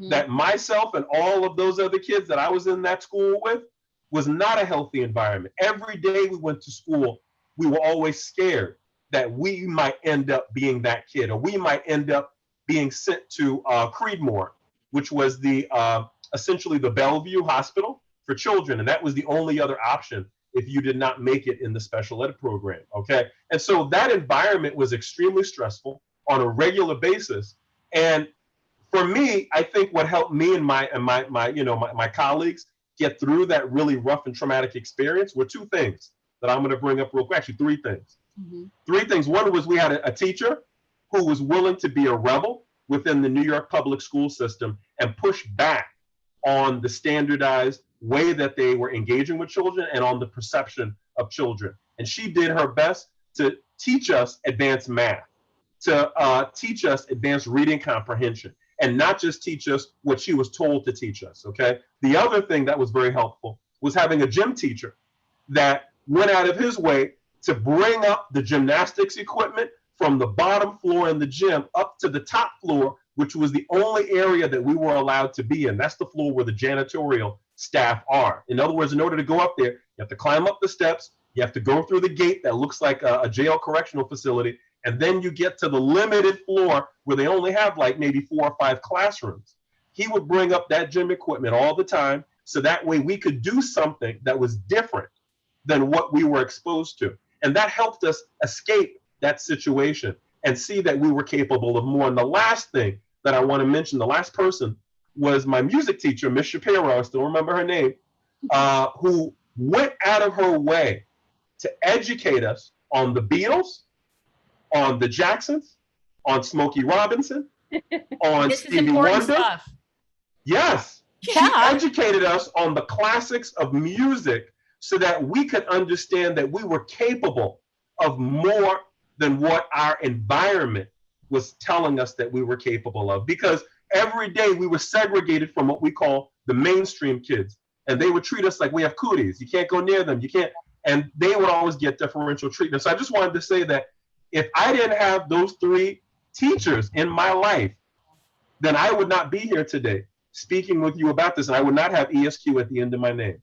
that myself and all of those other kids that I was in that school with was not a healthy environment. Every day we went to school, we were always scared that we might end up being that kid, or we might end up being sent to Creedmoor, which was the essentially the Bellevue Hospital for children. And that was the only other option if you did not make it in the special ed program, okay? And so that environment was extremely stressful on a regular basis. And for me, I think what helped me and my colleagues get through that really rough and traumatic experience were two things that I'm gonna bring up real quick, actually three things. Three things. One was we had a teacher who was willing to be a rebel within the New York public school system and push back on the standardized way that they were engaging with children and on the perception of children. And she did her best to teach us advanced math, to teach us advanced reading comprehension. and not just teach us what she was told to teach us, okay? The other thing that was very helpful was having a gym teacher that went out of his way to bring up the gymnastics equipment from the bottom floor in the gym up to the top floor, which was the only area that we were allowed to be in. That's the floor where the janitorial staff are. In other words, in order to go up there, you have to climb up the steps, you have to go through the gate that looks like a jail correctional facility, and then you get to the limited floor where they only have like maybe 4 or 5 classrooms. He would bring up that gym equipment all the time, so that way we could do something that was different than what we were exposed to. And that helped us escape that situation and see that we were capable of more. And the last thing that I want to mention, the last person, was my music teacher, Miss Shapiro, I still remember her name, who went out of her way to educate us on the Beatles, on the Jacksons, on Smokey Robinson, on This is Stevie important Wonder. stuff. Yes. Yeah. She educated us on the classics of music so that we could understand that we were capable of more than what our environment was telling us that we were capable of. Because every day we were segregated from what we call the mainstream kids. And they would treat us like we have cooties. You can't go near them. You can't. And they would always get differential treatment. So I just wanted to say that if I didn't have those 3 teachers in my life, then I would not be here today speaking with you about this. And I would not have ESQ at the end of my name.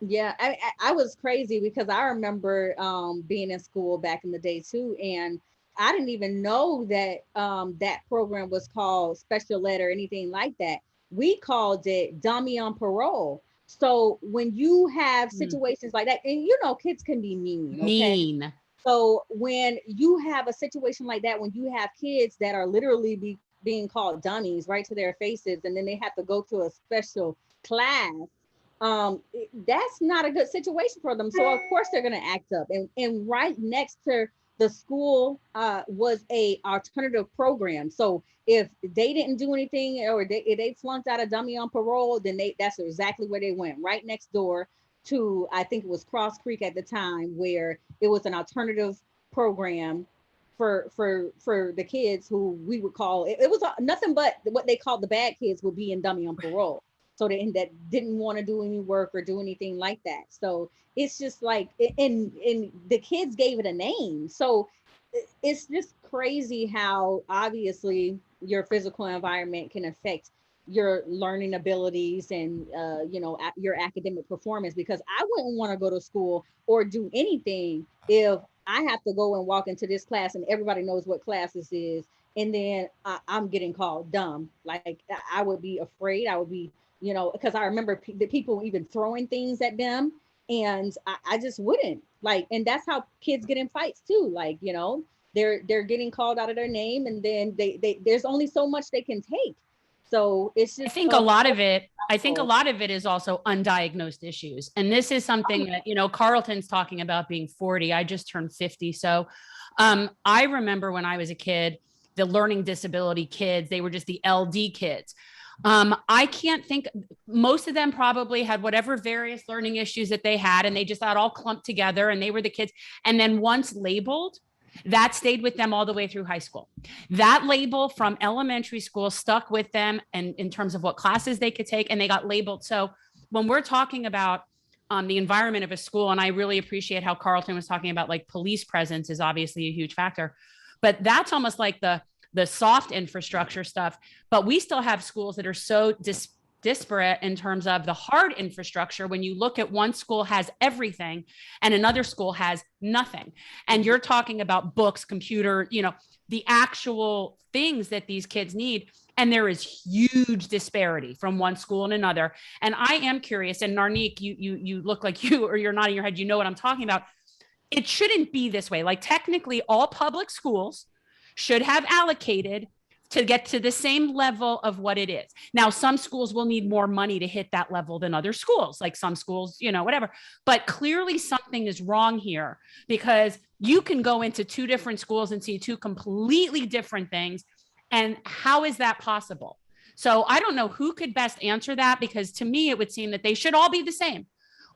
Yeah, I was crazy because I remember being in school back in the day too, and I didn't even know that that program was called special ed or anything like that. We called it dummy on parole. So when you have situations like that, and you know, kids can be mean. Okay? Mean. So when you have a situation like that, when you have kids that are literally being called dummies right to their faces, and then they have to go to a special class, that's not a good situation for them. So of course they're going to act up. And right next to the school was a alternative program. So if they didn't do anything, or if they flunked out a dummy on parole, then that's exactly where they went, right next door to, I think it was Cross Creek at the time, where it was an alternative program for the kids who we would call, it was nothing but what they called the bad kids would be in dummy on parole. So that didn't want to do any work or do anything like that. So it's just like, and the kids gave it a name. So it's just crazy how obviously your physical environment can affect your learning abilities and your academic performance, because I wouldn't want to go to school or do anything if I have to go and walk into this class and everybody knows what class this is, and then I'm getting called dumb. Like I would be afraid. I would be, because I remember the people even throwing things at them, and I just wouldn't like. And that's how kids get in fights too. Like, they're getting called out of their name, and then they there's only so much they can take. So it's just, I think a lot of it is also undiagnosed issues. And this is something that, Carlton's talking about being 40. I just turned 50. So I remember when I was a kid, the learning disability kids, they were just the LD kids. I can't think, most of them probably had whatever various learning issues that they had, and they just got all clumped together, and they were the kids. And then once labeled, that stayed with them all the way through high school. That label from elementary school stuck with them, and in terms of what classes they could take, and they got labeled. So when we're talking about the environment of a school, and I really appreciate how Carlton was talking about, like, police presence is obviously a huge factor, but that's almost like the soft infrastructure stuff. But we still have schools that are so disparate in terms of the hard infrastructure. When you look at one school has everything and another school has nothing, and you're talking about books, computer, the actual things that these kids need. And there is huge disparity from one school and another. And I am curious, and Narnike, you look like you're nodding your head, you know what I'm talking about. It shouldn't be this way. Like, technically all public schools should have allocated to get to the same level of what it is. Now, some schools will need more money to hit that level than other schools, like some schools, whatever. But clearly something is wrong here, because you can go into 2 different schools and see 2 completely different things. And how is that possible? So I don't know who could best answer that, because to me, it would seem that they should all be the same.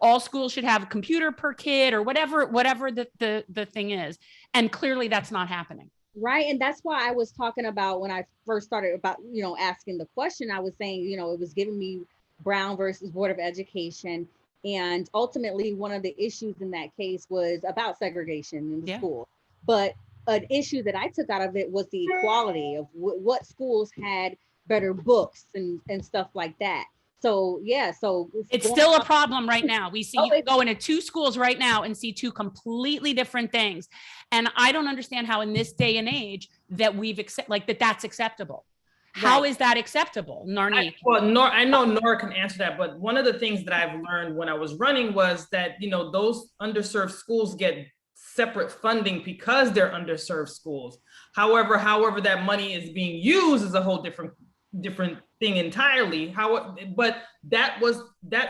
All schools should have a computer per kid, or whatever the thing is. And clearly that's not happening. Right. And that's why I was talking about when I first started about, asking the question, I was saying, it was giving me Brown versus Board of Education. And ultimately, one of the issues in that case was about segregation in the school. But an issue that I took out of it was the equality of what schools had better books and stuff like that. So, yeah, so it's still a problem right now. We see, you can go into two schools right now and see two completely different things. And I don't understand how in this day and age that that's acceptable. How is that acceptable, Narnike? I know Nora can answer that, but one of the things that I've learned when I was running was that, those underserved schools get separate funding because they're underserved schools. However, that money is being used is a whole different thing entirely. But that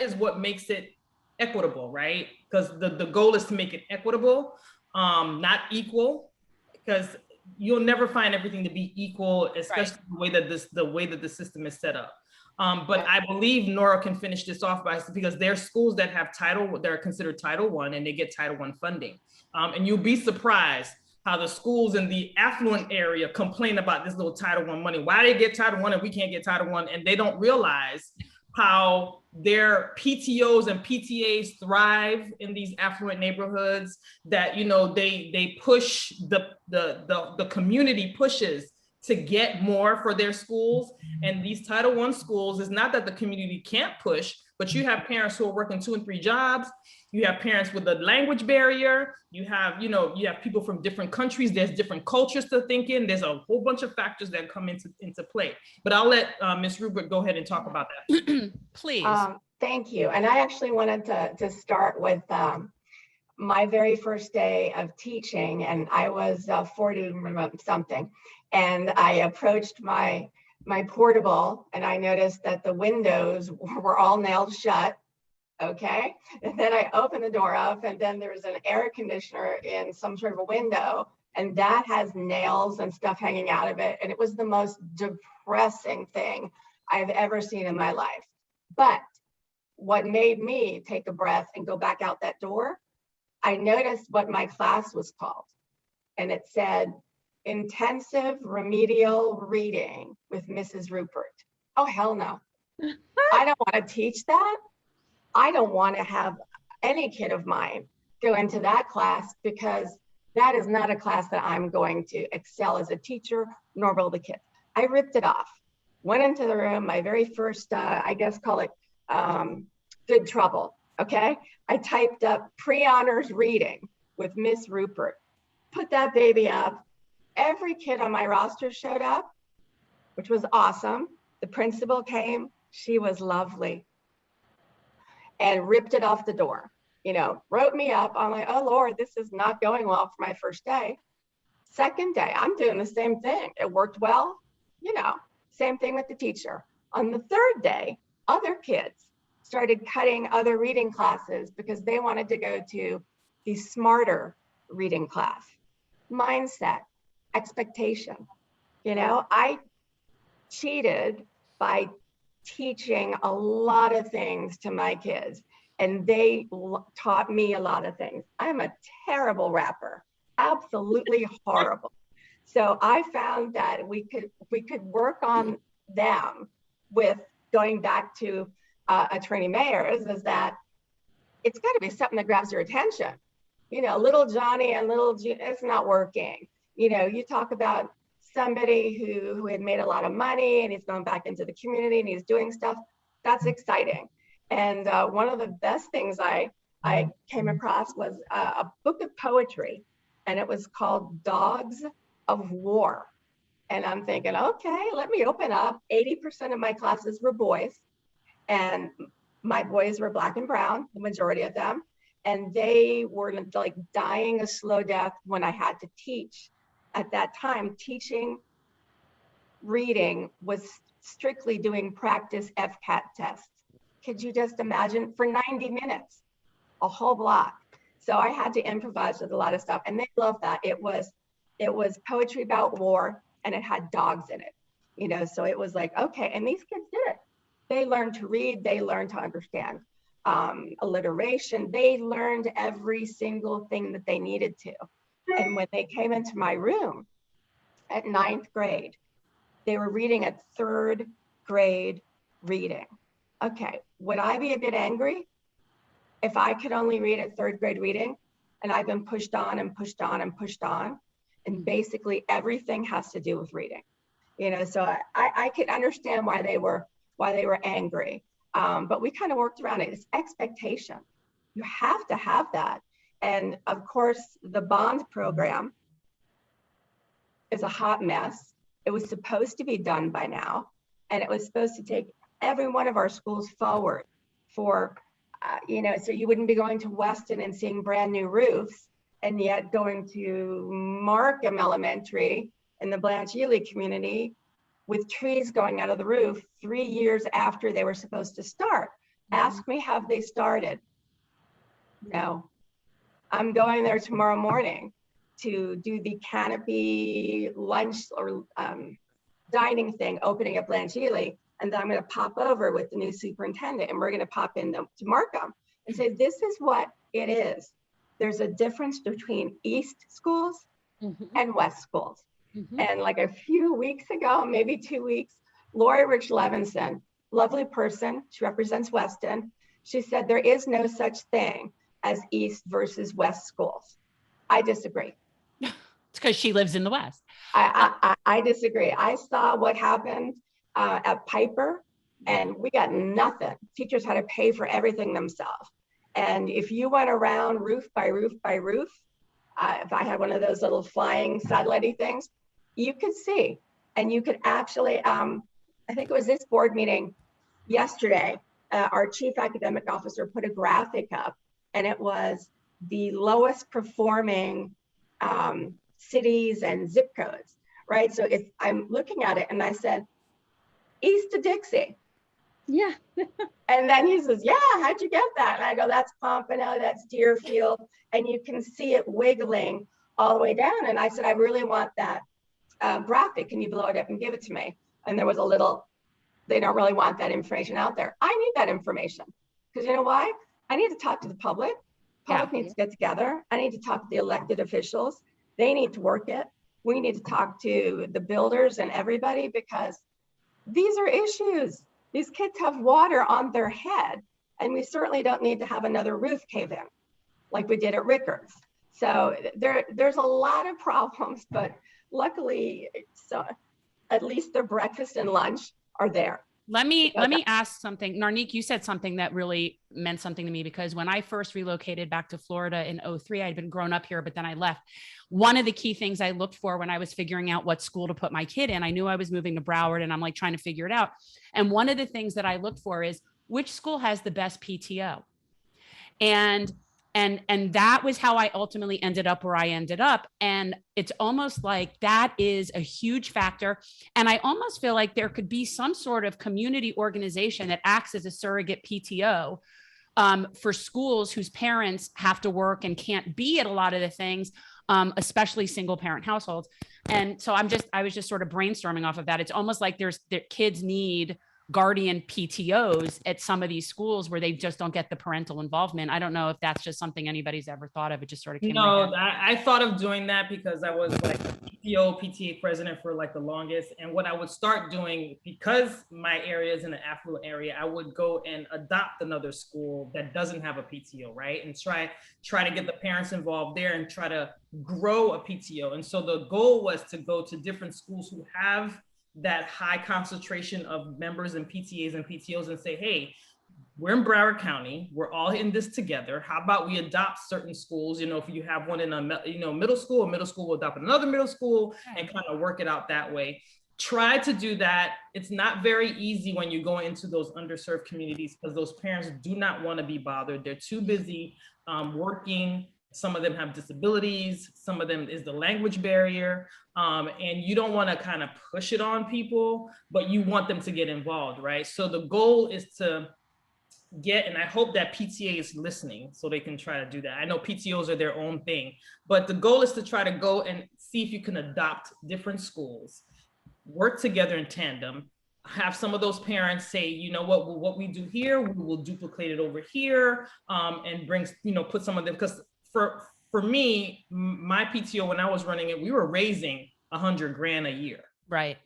is what makes it equitable, right? Because the goal is to make it equitable, not equal, because you'll never find everything to be equal, especially the way that the system is set up. But I believe Nora can finish this off because there are schools that have that are considered Title I, and they get Title I funding. And you'll be surprised how the schools in the affluent area complain about this little Title I money. Why they get Title I and we can't get Title I? And they don't realize how their PTOs and PTAs thrive in these affluent neighborhoods, that, they push, the community pushes to get more for their schools. And these Title I schools, is not that the community can't push, but you have parents who are working 2 and 3 jobs. You have parents with a language barrier. You have people from different countries. There's different cultures to think in. There's a whole bunch of factors that come into play. But I'll let Ms. Rupert go ahead and talk about that. Please. Thank you. And I actually wanted to start with my very first day of teaching, and I was 40 something, and I approached my portable, and I noticed that the windows were all nailed shut. Okay. And then I opened the door up, and then there's an air conditioner in some sort of a window, and that has nails and stuff hanging out of it. And it was the most depressing thing I've ever seen in my life. But what made me take a breath and go back out that door, I noticed what my class was called. And it said, Intensive Remedial Reading with Mrs. Rupert. Oh, hell no. I don't want to teach that. I don't want to have any kid of mine go into that class, because that is not a class that I'm going to excel as a teacher, nor will the kids. I ripped it off, went into the room, my very first, call it good trouble, okay? I typed up pre-honors reading with Miss Rupert, put that baby up. Every kid on my roster showed up, which was awesome. The principal came, she was lovely, and ripped it off the door. Wrote me up. I'm like, oh Lord, this is not going well for my first day. Second day, I'm doing the same thing. It worked well, same thing with the teacher. On the third day, other kids started cutting other reading classes because they wanted to go to the smarter reading class. Mindset, expectation. I cheated by teaching a lot of things to my kids, and they taught me a lot of things. I'm a terrible rapper, absolutely horrible. So I found that we could work on them with going back to Attorney Mayer's, is that it's got to be something that grabs your attention. Little Johnny and little June, it's not working. You talk about somebody who had made a lot of money and he's going back into the community and he's doing stuff. That's exciting. And one of the best things I came across was a book of poetry, and it was called Dogs of War. And I'm thinking, okay, let me open up. 80% of my classes were boys, and my boys were Black and brown, the majority of them. And they were like dying a slow death when I had to teach. At that time, teaching reading was strictly doing practice FCAT tests. Could you just imagine? For 90 minutes, a whole block. So I had to improvise with a lot of stuff, and they loved that. It was poetry about war, and it had dogs in it. So it was like, okay, and these kids did it. They learned to read, they learned to understand alliteration. They learned every single thing that they needed to. And when they came into my room, at 9th grade. They were reading at 3rd grade reading. Okay, would I be a bit angry if I could only read at 3rd grade reading and I've been pushed on and pushed on and pushed on, and basically everything has to do with reading? You know, so I could understand why they were angry, but we kind of worked around it. It's expectation. You have to have that. And of course, the bond program is a hot mess. It was supposed to be done by now, and it was supposed to take every one of our schools forward for, you know, so you wouldn't be going to Weston and seeing brand new roofs, and yet going to Markham Elementary in the Blanche Ely community with trees going out of the roof 3 years after they were supposed to start. Ask me, have they started? No. I'm going there tomorrow morning to do the canopy lunch or dining thing opening at Blanche Ely, and then I'm going to pop over with the new superintendent, and we're going to pop in to Markham and say, this is what it is. There's a difference between East schools and West schools. And like a few weeks ago, maybe 2 weeks, Lori Rich Levinson, lovely person, she represents Weston. She said there is no such thing as East versus West schools. I disagree. It's because she lives in the West. I disagree. I saw what happened at Piper, and we got nothing. Teachers had to pay for everything themselves. And if you went around roof by roof by roof, if I had one of those little flying satellite-y things, you could see, and you could actually, I think it was this board meeting yesterday, our chief academic officer put a graphic up, and it was the lowest performing cities and zip codes, right? So if I'm looking at it and I said, East of Dixie. Yeah. And then he says, yeah, how'd you get that? And I go, that's Pompano, that's Deerfield. And you can see it wiggling all the way down. And I said, I really want that graphic. Can you blow it up and give it to me? And there was a little, they don't really want that information out there. I need that information. Because you know why? I need to talk to the public. Public needs to get together. I need to talk to the elected officials. They need to work it. We need to talk to the builders and everybody, because these are issues. These kids have water on their head, and we certainly don't need to have another roof cave in like we did at Rickards. So there's a lot of problems, but luckily, so at least their breakfast and lunch are there. Let me ask something. Narnike, you said something that really meant something to me, because when I first relocated back to Florida in 2003, I'd been grown up here, but then I left. One of the key things I looked for when I was figuring out what school to put my kid in, I knew I was moving to Broward, and I'm like trying to figure it out. And one of the things that I looked for is which school has the best PTO. And that was how I ultimately ended up where I ended up. And it's almost like that is a huge factor. And I almost feel like there could be some sort of community organization that acts as a surrogate PTO for schools whose parents have to work and can't be at a lot of the things, especially single parent households. And so I was just sort of brainstorming off of that. It's almost like the kids need guardian PTOs at some of these schools where they just don't get the parental involvement. I don't know if that's just something anybody's ever thought of. It just sort of came. No, I thought of doing that because I was like PTA president for like the longest. And what I would start doing, because my area is in an affluent area, I would go and adopt another school that doesn't have a PTO, right? And try to get the parents involved there and try to grow a PTO. And so the goal was to go to different schools who have that high concentration of members and PTAs and PTOs and say, hey, we're in Broward County, we're all in this together. How about we adopt certain schools? You know, if you have one in a middle school will adopt another middle school and kind of work it out that way. Try to do that. It's not very easy when you go into those underserved communities because those parents do not want to be bothered. They're too busy working. Some of them have disabilities. Some of them is the language barrier. And you don't want to kind of push it on people, but you want them to get involved, right? So the goal is to get, and I hope that PTA is listening so they can try to do that. I know PTOs are their own thing, but the goal is to try to go and see if you can adopt different schools, work together in tandem, have some of those parents say, you know what we do here, we will duplicate it over here, and bring, put some of them, because for me, my PTO, when I was running it, we were raising $100,000 a year. Right.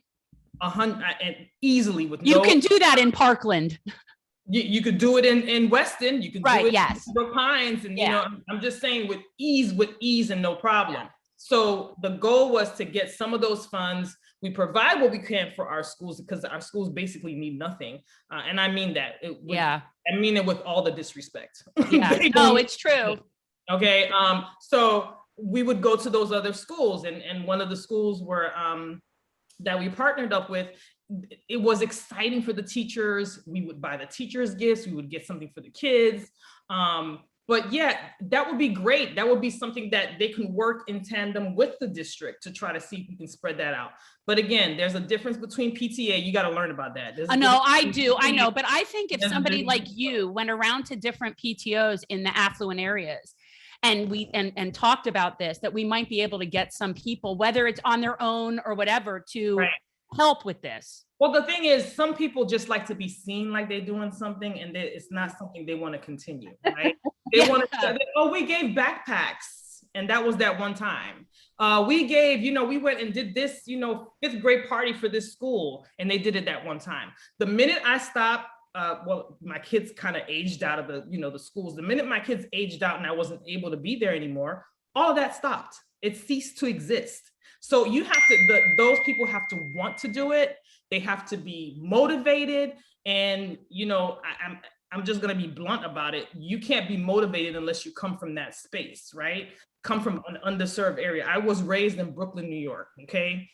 And easily with You can do that in Parkland. You could do it in Weston. You could do it yes. in Brook Pines. And, you know, I'm just saying with ease and no problem. Yeah. So the goal was to get some of those funds. We provide what we can for our schools because our schools basically need nothing. And I mean that. I mean it with all the disrespect. Yeah, no, it's true. Okay. So we would go to those other schools, and one of the schools were that we partnered up with, it was exciting for the teachers. We would buy the teachers gifts. We would get something for the kids. But yeah, that would be great. That would be something that they can work in tandem with the district to try to see if we can spread that out. But again, there's a difference between PTA. You got to learn about that. I know, I know. But I think if somebody like you went around to different PTOs in the affluent areas and talked about this, that we might be able to get some people, whether it's on their own or whatever, to help with this. Well, the thing is, some people just like to be seen like they're doing something, and it's not something they want to continue, right? They want to say, oh, we gave backpacks, and that was that one time. We gave, you know, we went and did this, you know, 5th grade party for this school, and they did it that one time. The minute I stopped, well, my kids kind of aged out of the, you know, the schools. The minute my kids aged out and I wasn't able to be there anymore, all of that stopped. It ceased to exist. So you have to, those people have to want to do it. They have to be motivated. And, you know, I'm just going to be blunt about it. You can't be motivated unless you come from that space, right? Come from an underserved area. I was raised in Brooklyn, New York, okay?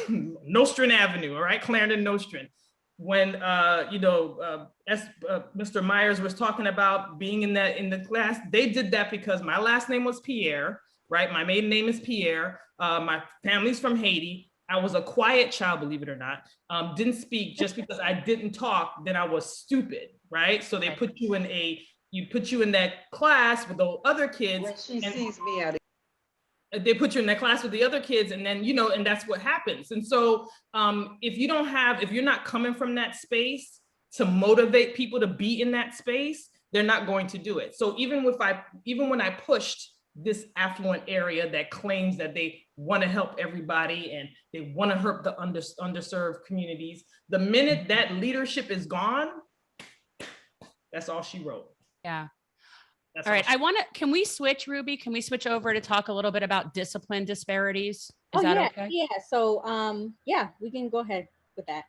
Nostrand Avenue, all right? Clarendon Nostrand. When, you know, Mr. Myers was talking about being in the class, they did that because my last name was Pierre, right? My maiden name is Pierre. My family's from Haiti. I was a quiet child, believe it or not. Didn't speak. Just because I didn't talk, then I was stupid, right? So they put you in that class with the other kids. When she sees me out. They put you in that class with the other kids, and then, you know, and that's what happens. And so if you're not coming from that space to motivate people to be in that space, they're not going to do it. So even when I pushed this affluent area that claims that they want to help everybody and they want to help the underserved communities, the minute that leadership is gone, that's all she wrote. Yeah. That's all right. Can we switch, Ruby? Can we switch over to talk a little bit about discipline disparities? Is that okay? Yeah. So, yeah, we can go ahead with that.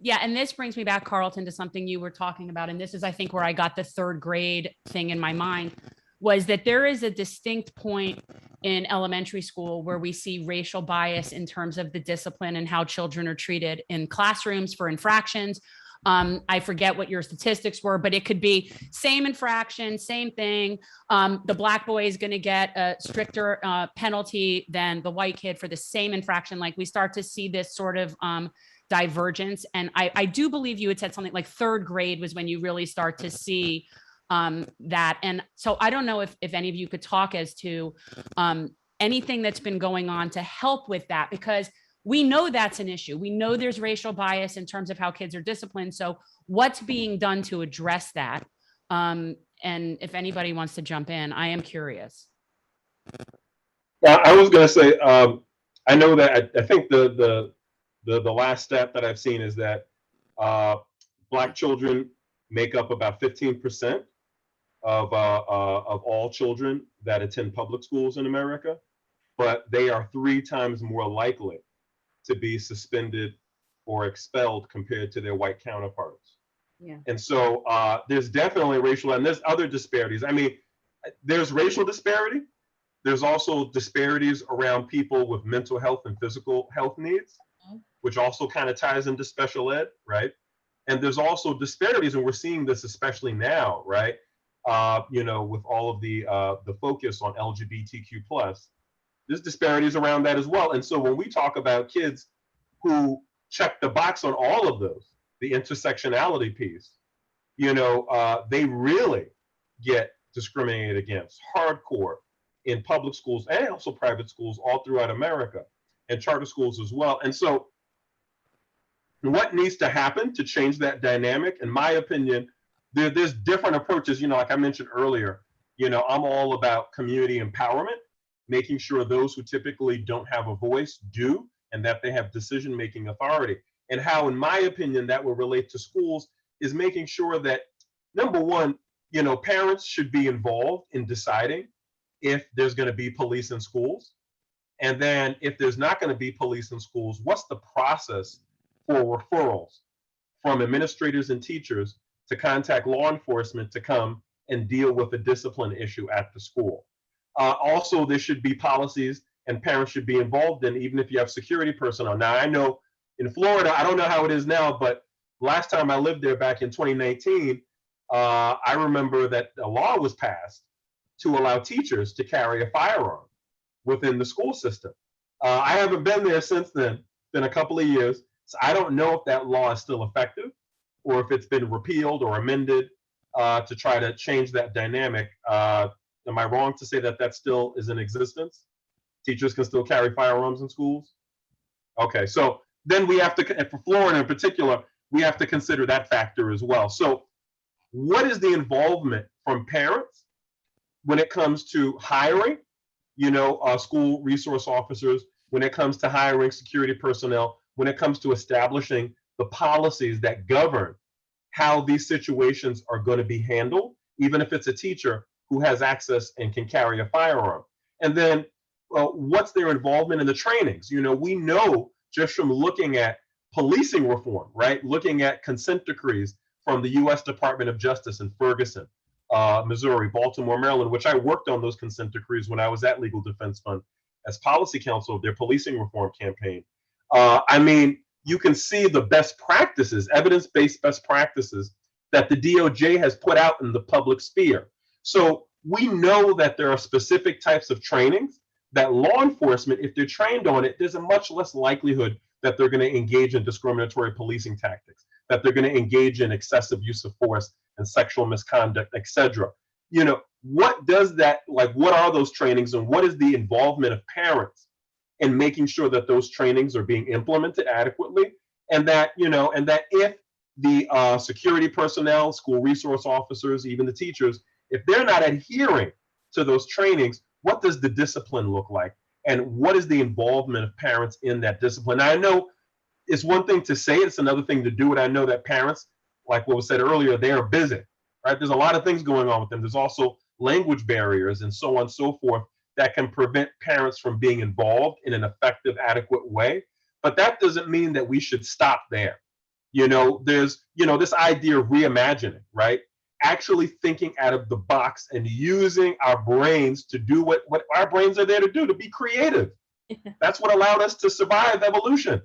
Yeah. And this brings me back, Carlton, to something you were talking about. And this is, I think, where I got the 3rd grade thing in my mind, was that there is a distinct point in elementary school where we see racial bias in terms of the discipline and how children are treated in classrooms for infractions. I forget what your statistics were, but it could be same infraction, same thing. The Black boy is going to get a stricter penalty than the white kid for the same infraction. Like, we start to see this sort of divergence. And I do believe you had said something like 3rd grade was when you really start to see that. And so I don't know if any of you could talk as to anything that's been going on to help with that, because we know that's an issue. We know there's racial bias in terms of how kids are disciplined. So what's being done to address that? And if anybody wants to jump in, I am curious. Yeah, I was going to say, I know that I think the last stat that I've seen is that Black children make up about 15% of all children that attend public schools in America, but they are 3 times more likely to be suspended or expelled compared to their white counterparts. Yeah. And so there's definitely racial, and there's other disparities. I mean, there's racial disparity. There's also disparities around people with mental health and physical health needs, which also kind of ties into special ed, right? And there's also disparities, and we're seeing this especially now, right? You know, with all of the focus on LGBTQ+, there's disparities around that as well. And so when we talk about kids who check the box on all of those, the intersectionality piece, you know, they really get discriminated against hardcore in public schools and also private schools all throughout America, and charter schools as well. And so what needs to happen to change that dynamic? In my opinion, there's different approaches. You know, like I mentioned earlier, you know, I'm all about community empowerment, making sure those who typically don't have a voice do, and that they have decision-making authority. And how, in my opinion, that will relate to schools is making sure that, number one, parents should be involved in deciding if there's going to be police in schools. And then if there's not going to be police in schools, what's the process for referrals from administrators and teachers to contact law enforcement to come and deal with a discipline issue at the school? Also, there should be policies and parents should be involved in, even if you have security personnel. Now, I know in Florida, I don't know how it is now, but last time I lived there back in 2019, I remember that a law was passed to allow teachers to carry a firearm within the school system. I haven't been there since then. It's been a couple of years. So I don't know if that law is still effective or if it's been repealed or amended to try to change that dynamic. Am I wrong to say that that still is in existence? Teachers can still carry firearms in schools? Okay, so then we have to, and for Florida in particular, we have to consider that factor as well. So what is the involvement from parents when it comes to hiring, school resource officers, when it comes to hiring security personnel, when it comes to establishing the policies that govern how these situations are going to be handled, even if it's a teacher who has access and can carry a firearm? And then what's their involvement in the trainings? We know just from looking at policing reform, right? Looking at consent decrees from the US Department of Justice in Ferguson, Missouri, Baltimore, Maryland, which I worked on those consent decrees when I was at Legal Defense Fund as policy counsel of their policing reform campaign. You can see the best practices, evidence-based best practices that the DOJ has put out in the public sphere. So we know that there are specific types of trainings that law enforcement, if they're trained on it, there's a much less likelihood that they're going to engage in discriminatory policing tactics, that they're going to engage in excessive use of force and sexual misconduct, etc. What does that, what are those trainings and what is the involvement of parents in making sure that those trainings are being implemented adequately? And that, and that if the security personnel, school resource officers, even the teachers, if they're not adhering to those trainings, what does the discipline look like? And what is the involvement of parents in that discipline? Now, I know it's one thing to say it, it's another thing to do it. I know that parents, like what was said earlier, they are busy, right? There's a lot of things going on with them. There's also language barriers and so on and so forth that can prevent parents from being involved in an effective, adequate way. But that doesn't mean that we should stop there. There's, this idea of reimagining, right? Actually thinking out of the box and using our brains to do what our brains are there to do, to be creative. That's what allowed us to survive evolution,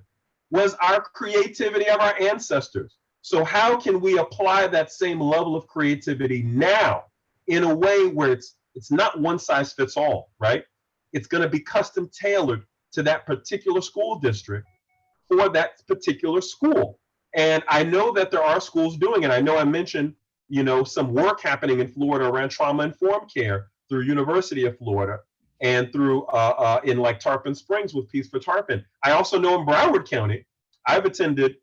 was our creativity of our ancestors. So how can we apply that same level of creativity now in a way where it's not one size fits all, right? It's going to be custom tailored to that particular school district for that particular school. And I know that there are schools doing it. I know I mentioned some work happening in Florida around trauma-informed care through University of Florida and through in Tarpon Springs with Peace for Tarpon. I also know in Broward County, I've attended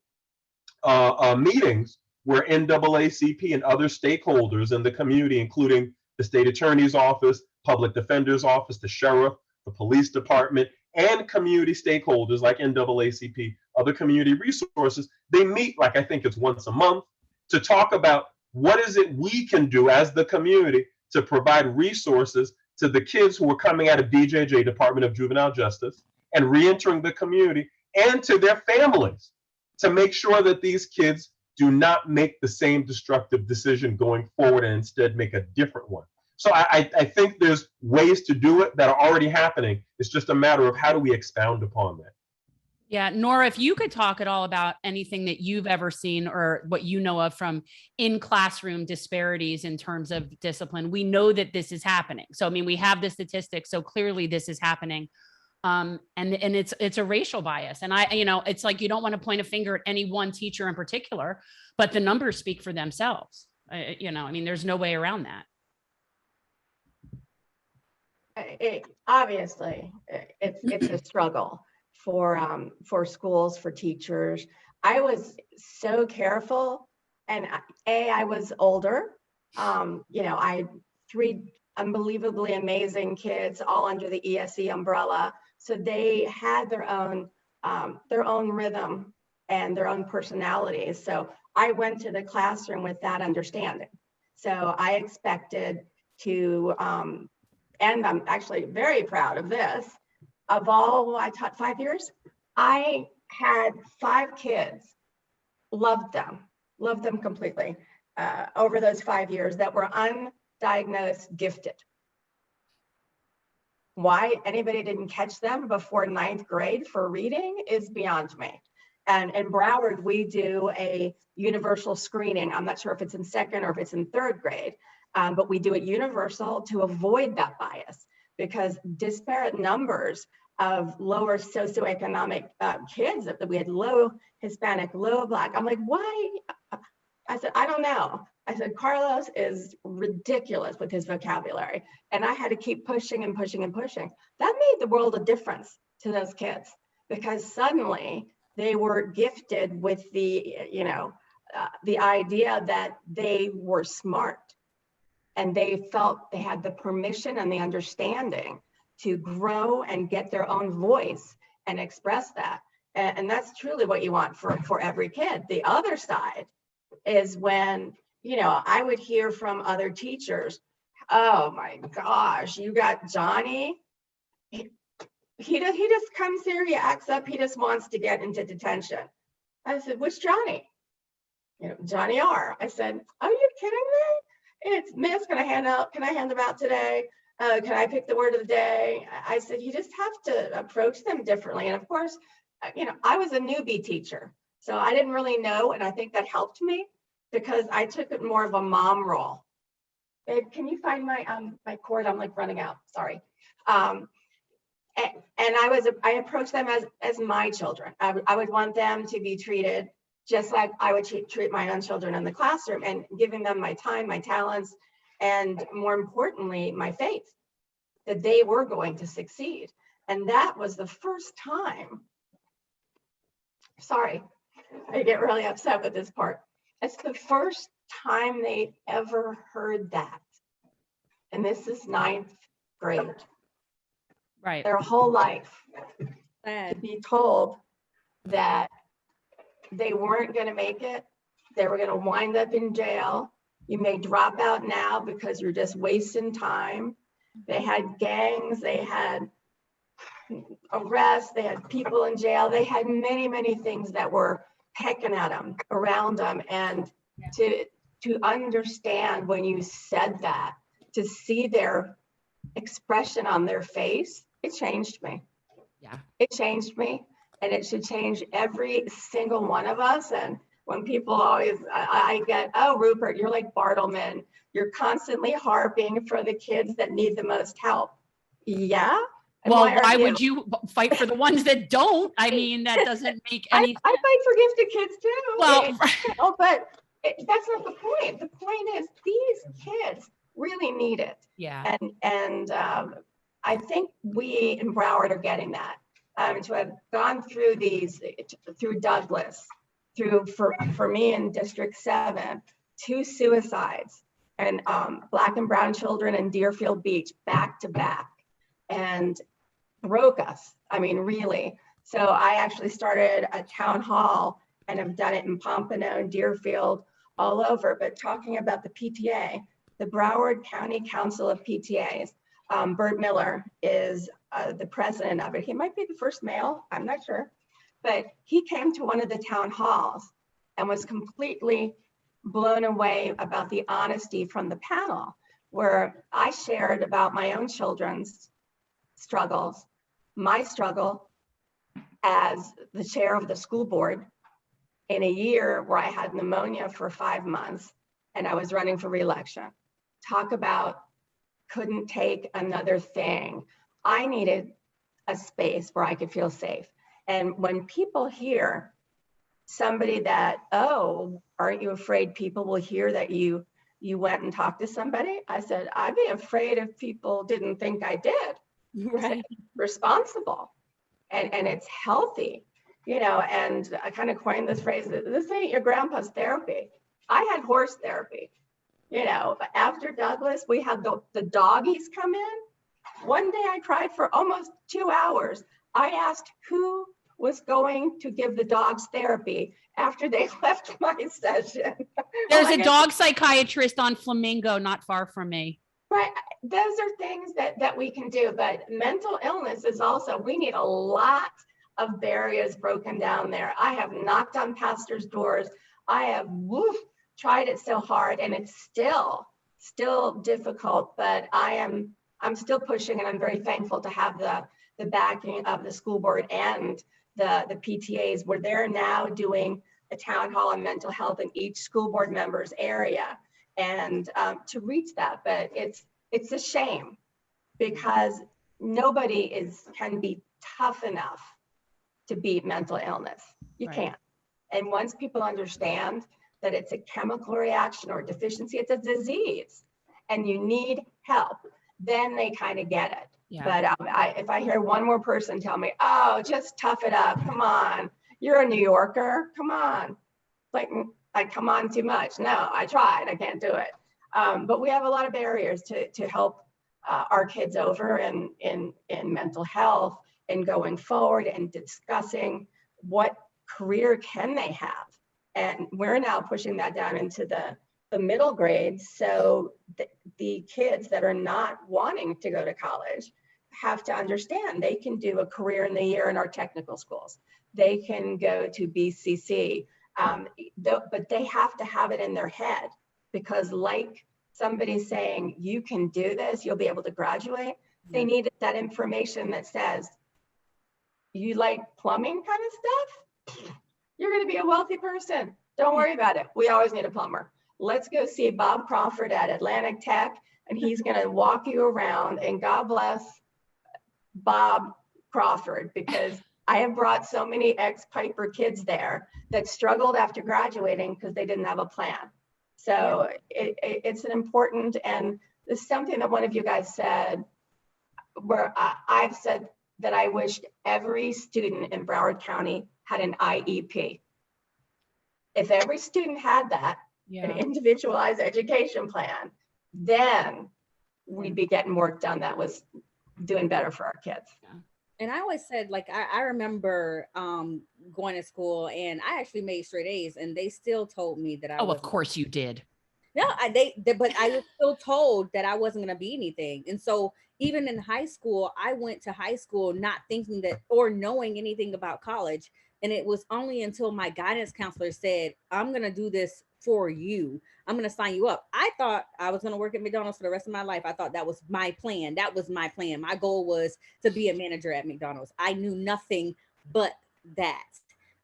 meetings where NAACP and other stakeholders in the community, including the state attorney's office, public defender's office, the sheriff, the police department, and community stakeholders like NAACP, other community resources, they meet, I think it's once a month, to talk about what is it we can do as the community to provide resources to the kids who are coming out of DJJ, Department of Juvenile Justice, and reentering the community, and to their families, to make sure that these kids do not make the same destructive decision going forward and instead make a different one. So I think there's ways to do it that are already happening. It's just a matter of how do we expound upon that. Yeah, Nora, if you could talk at all about anything that you've ever seen or what you know of from in classroom disparities in terms of discipline. We know that this is happening. So, we have the statistics. So clearly this is happening. And it's a racial bias. And it's like, you don't want to point a finger at any one teacher in particular, but the numbers speak for themselves. There's no way around that. Obviously, it's a struggle for schools, for teachers. I was so careful, and I was older. I had 3 unbelievably amazing kids all under the ESE umbrella. So they had their own rhythm and their own personalities. So I went to the classroom with that understanding. So I expected to, and I'm actually very proud of this, of all I taught 5 years, I had 5 kids, loved them completely over those 5 years that were undiagnosed gifted. Why anybody didn't catch them before 9th grade for reading is beyond me. And in Broward, we do a universal screening. I'm not sure if it's in 2nd or if it's in 3rd grade, but we do it universal to avoid that bias, because disparate numbers of lower socioeconomic kids, that we had low Hispanic, low Black. I'm like, why? I said, I don't know. I said, Carlos is ridiculous with his vocabulary. And I had to keep pushing and pushing and pushing. That made the world a difference to those kids, because suddenly they were gifted with the, the idea that they were smart, and they felt they had the permission and the understanding to grow and get their own voice and express that. And that's truly what you want for every kid. The other side is when, I would hear from other teachers, oh my gosh, you got Johnny. He just comes here, he acts up, he just wants to get into detention. I said, which Johnny? Johnny R. I said, are you kidding me? It's Miss, can I hand them out today? Can I pick the word of the day? I said, you just have to approach them differently. And of course, I was a newbie teacher, so I didn't really know. And I think that helped me, because I took it more of a mom role. Babe, can you find my cord? I'm like running out, sorry. And I approached them as my children. I would want them to be treated just like I would treat my own children in the classroom, and giving them my time, my talents, and more importantly, my faith that they were going to succeed. And that was the first time, sorry, I get really upset with this part. It's the first time they ever heard that. And this is 9th grade. Right. Their whole life to be told that they weren't going to make it. They were going to wind up in jail. You may drop out now because you're just wasting time. They had gangs, they had arrests, they had people in jail. They had many, many things that were pecking at them, around them. And to understand when you said that, to see their expression on their face, it changed me. Yeah. It changed me, and it should change every single one of us. And when people always, I get, oh, Rupert, you're like Bartleman. You're constantly harping for the kids that need the most help. Yeah. Well, why would you fight for the ones that don't? I mean, that doesn't make any sense. I fight for gifted kids too. Well, but that's not the point. The point is these kids really need it. Yeah. And I think we in Broward are getting that. To have gone through through Douglas, for me in District 7, 2 suicides, and Black and brown children in Deerfield Beach back to back, and broke us. I mean, really. So I actually started a town hall and have done it in Pompano and Deerfield, all over. But talking about the PTA, the Broward County Council of PTAs, Bert Miller is the president of it. He might be the first male, I'm not sure. But he came to one of the town halls and was completely blown away about the honesty from the panel, where I shared about my own children's struggles, my struggle as the chair of the school board in a year where I had pneumonia for 5 months and I was running for re-election. Talk about couldn't take another thing. I needed a space where I could feel safe. And when people hear somebody that, oh, aren't you afraid people will hear that you went and talked to somebody? I said, I'd be afraid if people didn't think I did. Right. Responsible. And it's healthy, and I kind of coined this phrase, this ain't your grandpa's therapy. I had horse therapy. You know, after Douglas, we had the doggies come in. One day I cried for almost 2 hours. I asked who was going to give the dogs therapy after they left my session. There's a dog psychiatrist on Flamingo not far from me. Right. Those are things that we can do, but mental illness is also, we need a lot of barriers broken down there. I have knocked on pastors' doors. I have tried it so hard, and it's still difficult, but I'm still pushing, and I'm very thankful to have the backing of the school board and the PTAs, where they're now doing a town hall on mental health in each school board member's area, and to reach that. But it's a shame, because nobody can be tough enough to beat mental illness. You can't. And once people understand that it's a chemical reaction or deficiency, it's a disease, and you need help, then they kind of get it. Yeah. But if I hear one more person tell me, oh, just tough it up, come on, you're a New Yorker, come on. Like, I come on too much. No, I tried, I can't do it. But we have a lot of barriers to help our kids over in mental health and going forward and discussing what career can they have. And we're now pushing that down into the middle grades. So the kids that are not wanting to go to college have to understand they can do a career in the year in our technical schools. They can go to BCC, but they have to have it in their head, because like somebody saying, you can do this, you'll be able to graduate. They need that information that says, you like plumbing kind of stuff? You're going to be a wealthy person. Don't worry about it. We always need a plumber. Let's go see Bob Crawford at Atlantic Tech, and he's going to walk you around, and God bless Bob Crawford, because I have brought so many ex-Piper kids there that struggled after graduating because they didn't have a plan. So it's an important, and this is something that one of you guys said, where I've said that I wished every student in Broward County had an IEP. If every student had that, an individualized education plan, then we'd be getting work done that was doing better for our kids. Yeah. And I always said, like, I remember going to school, and I actually made straight A's, and they still told me that I of course you did. No, but I was still told that I wasn't going to be anything. And so even in high school, I went to high school not thinking that or knowing anything about college. And it was only until my guidance counselor said, I'm going to do this for you. I'm going to sign you up. I thought I was going to work at McDonald's for the rest of my life. I thought that was my plan. That was my plan. My goal was to be a manager at McDonald's. I knew nothing but that.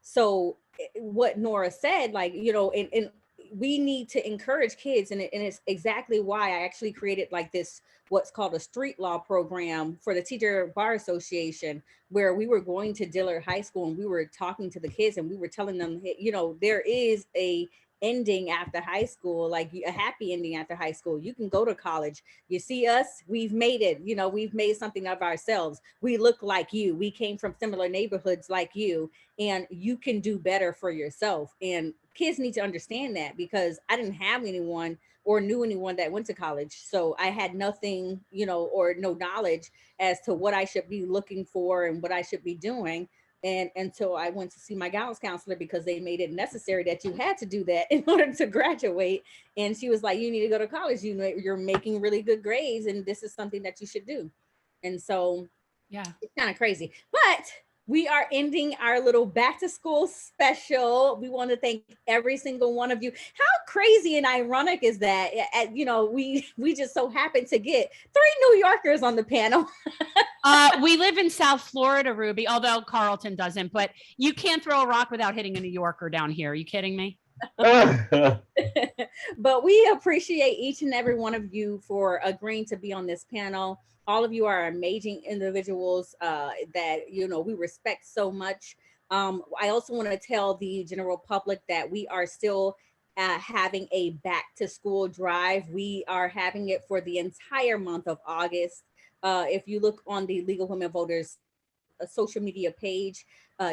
So what Nora said, like, you know, and we need to encourage kids, and it's exactly why I actually created like this, what's called a street law program for the Teacher Bar Association, where we were going to Dillard High School and we were talking to the kids and we were telling them, you know, there is a ending after high school, like a happy ending after high school. You can go to college. You see us, we've made it, you know, we've made something of ourselves. We look like you. We came from similar neighborhoods like you, and you can do better for yourself. And kids need to understand that, because I didn't have anyone or knew anyone that went to college. So I had nothing, you know, or no knowledge as to what I should be looking for and what I should be doing. And until I went to see my guidance counselor, because they made it necessary that you had to do that in order to graduate. And she was like, you need to go to college. You know, you're making really good grades, and this is something that you should do. And so, yeah, it's kind of crazy. But we are ending our little back to school special. We want to thank every single one of you. How crazy and ironic is that? You know, we just so happen to get 3 New Yorkers on the panel. We live in South Florida, Ruby, although Carlton doesn't, but you can't throw a rock without hitting a New Yorker down here. Are you kidding me? But we appreciate each and every one of you for agreeing to be on this panel. All of you are amazing individuals that, you know, we respect so much. I also want to tell the general public that we are still having a back to school drive. We are having it for the entire month of August. If you look on the League of Women Voters social media page,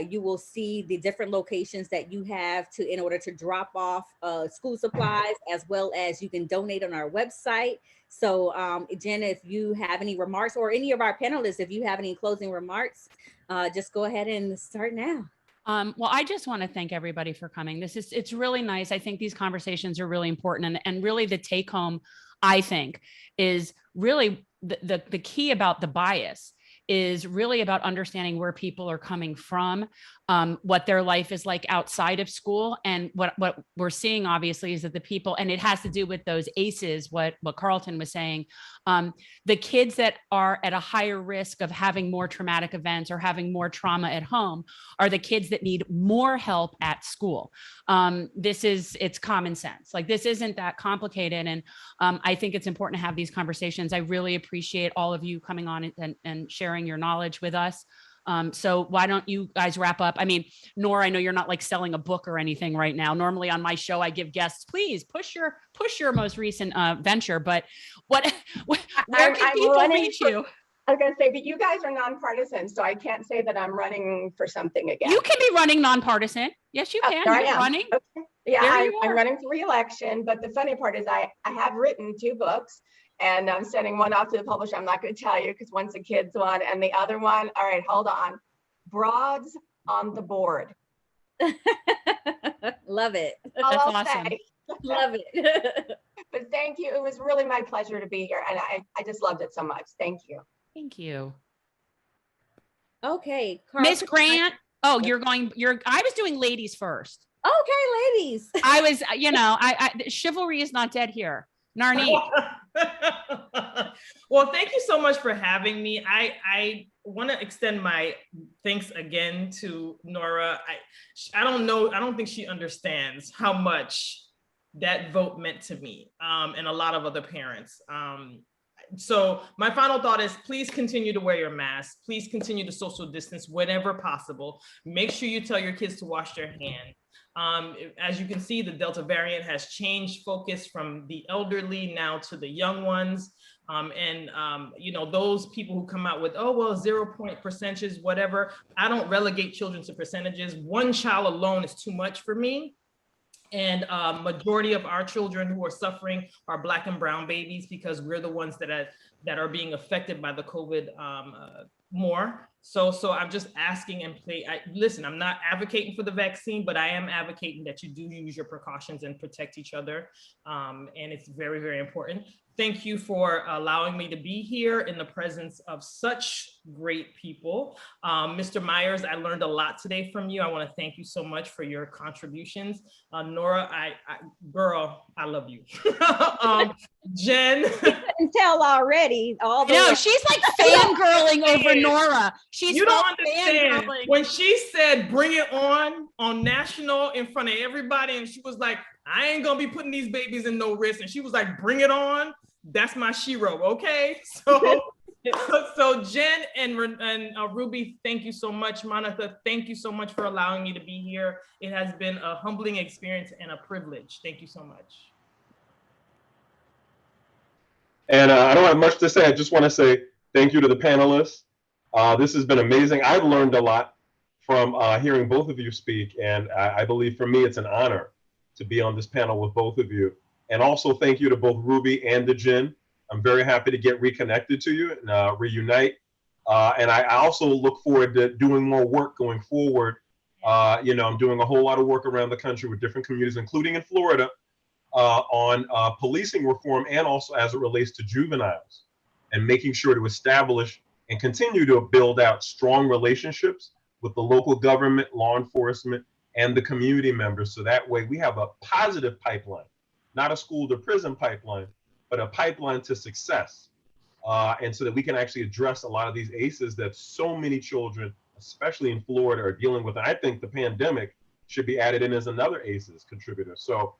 you will see the different locations that you have in order to drop off school supplies, as well as you can donate on our website. So Jen, if you have any remarks, or any of our panelists, if you have any closing remarks, just go ahead and start now. Well, I just want to thank everybody for coming. It's really nice. I think these conversations are really important. And really the take home, I think, is really the key about the bias is really about understanding where people are coming from, what their life is like outside of school. And what we're seeing, obviously, is that the people, and it has to do with those ACEs, what Carlton was saying, the kids that are at a higher risk of having more traumatic events or having more trauma at home are the kids that need more help at school. It's common sense. Like, this isn't that complicated. And I think it's important to have these conversations. I really appreciate all of you coming on and sharing your knowledge with us. So why don't you guys wrap up? I mean, Nora, I know you're not like selling a book or anything right now. Normally on my show, I give guests, please push your most recent venture. But where can people reach you? I was going to say, but you guys are nonpartisan, so I can't say that I'm running for something again. You can be running nonpartisan. Yes, you can. You're running. Okay. Yeah, I'm running for re-election. But the funny part is I have written 2 books. And I'm sending one off to the publisher. I'm not going to tell you because one's a kid's one, and the other one, all right, hold on. Broads on the Board. Love it. That's awesome. Love it. But thank you. It was really my pleasure to be here, and I just loved it so much. Thank you. Thank you. Okay, Miss Grant. Oh, I was doing ladies first. Okay, ladies. I was, chivalry is not dead here. Narnike. Well, thank you so much for having me. I want to extend my thanks again to Nora. I don't think she understands how much that vote meant to me, and a lot of other parents. So my final thought is, please continue to wear your mask. Please continue to social distance whenever possible. Make sure you tell your kids to wash their hands. As you can see, the Delta variant has changed focus from the elderly now to the young ones. Those people who come out with, 0 point percentages, whatever. I don't relegate children to percentages. One child alone is too much for me. And majority of our children who are suffering are Black and brown babies, because we're the ones that are being affected by the COVID more. So I'm just asking listen, I'm not advocating for the vaccine, but I am advocating that you do use your precautions and protect each other. And it's very, very important. Thank you for allowing me to be here in the presence of such great people. Mr. Myers, I learned a lot today from you. I want to thank you so much for your contributions. Nora, girl, I love you. Jen. You couldn't tell already. No, she's like fangirling over Nora. You don't understand. When she said, bring it on national in front of everybody, and she was like, I ain't gonna be putting these babies in no risk. And she was like, bring it on. That's my shero, okay? So Jen and Ruby, thank you so much. Monica, thank you so much for allowing me to be here. It has been a humbling experience and a privilege. Thank you so much. And I don't have much to say. I just want to say thank you to the panelists. This has been amazing. I've learned a lot from hearing both of you speak. And I believe for me, it's an honor to be on this panel with both of you. And also thank you to both Ruby and to Jen. I'm very happy to get reconnected to you and reunite. And I also look forward to doing more work going forward. I'm doing a whole lot of work around the country with different communities, including in Florida, on policing reform, and also as it relates to juveniles, and making sure to establish and continue to build out strong relationships with the local government, law enforcement, and the community members. So that way we have a positive pipeline, not a school to prison pipeline, but a pipeline to success. And so that we can actually address a lot of these ACEs that so many children, especially in Florida, are dealing with. And I think the pandemic should be added in as another ACEs contributor. So,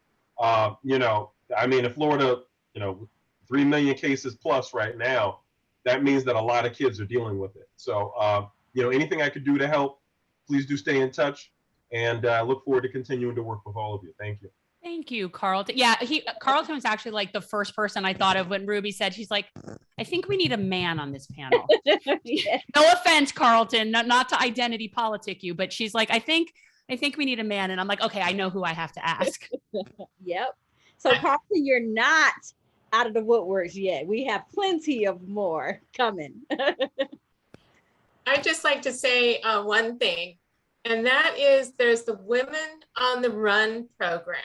in Florida, 3 million cases plus right now, that means that a lot of kids are dealing with it. So, anything I could do to help, please do stay in touch. And I look forward to continuing to work with all of you. Thank you. Thank you, Carlton. Yeah, Carlton was actually like the first person I thought of when Ruby said, she's like, I think we need a man on this panel. Yeah. No offense, Carlton, not to identity politic you, but she's like, I think we need a man. And I'm like, okay, I know who I have to ask. Yep. So Carlton, you're not out of the woodworks yet. We have plenty of more coming. I'd just like to say one thing, and that is there's the Women on the Run program,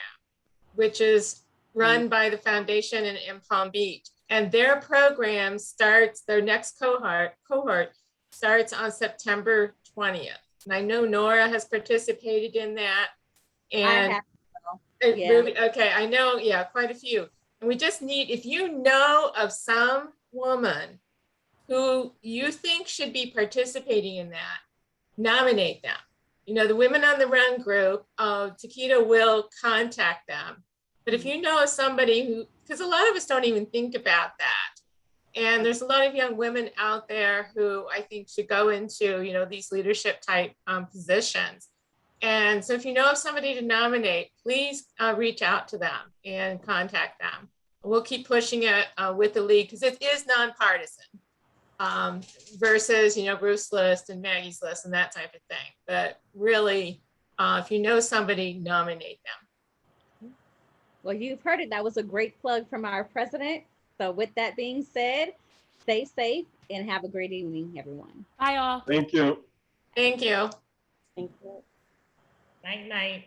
which is run by the foundation in Palm Beach. And their program starts, their next cohort starts on September 20th. And I know Nora has participated in that. And yeah. Ruby, okay, I know, yeah, quite a few. And we just need, if you know of some woman who you think should be participating in that, nominate them. You know, the Women on the Run group, Taquita will contact them. But if you know of somebody who, because a lot of us don't even think about that. And there's a lot of young women out there who I think should go into, you know, these leadership type positions. And so if you know of somebody to nominate, please reach out to them and contact them. We'll keep pushing it with the league because it is nonpartisan versus, you know, Bruce's list and Maggie's list and that type of thing. But really, if you know somebody, nominate them. Well, you've heard it. That was a great plug from our president. So with that being said, stay safe and have a great evening, everyone. Bye all. Thank you. Thank you. Thank you. Night, night.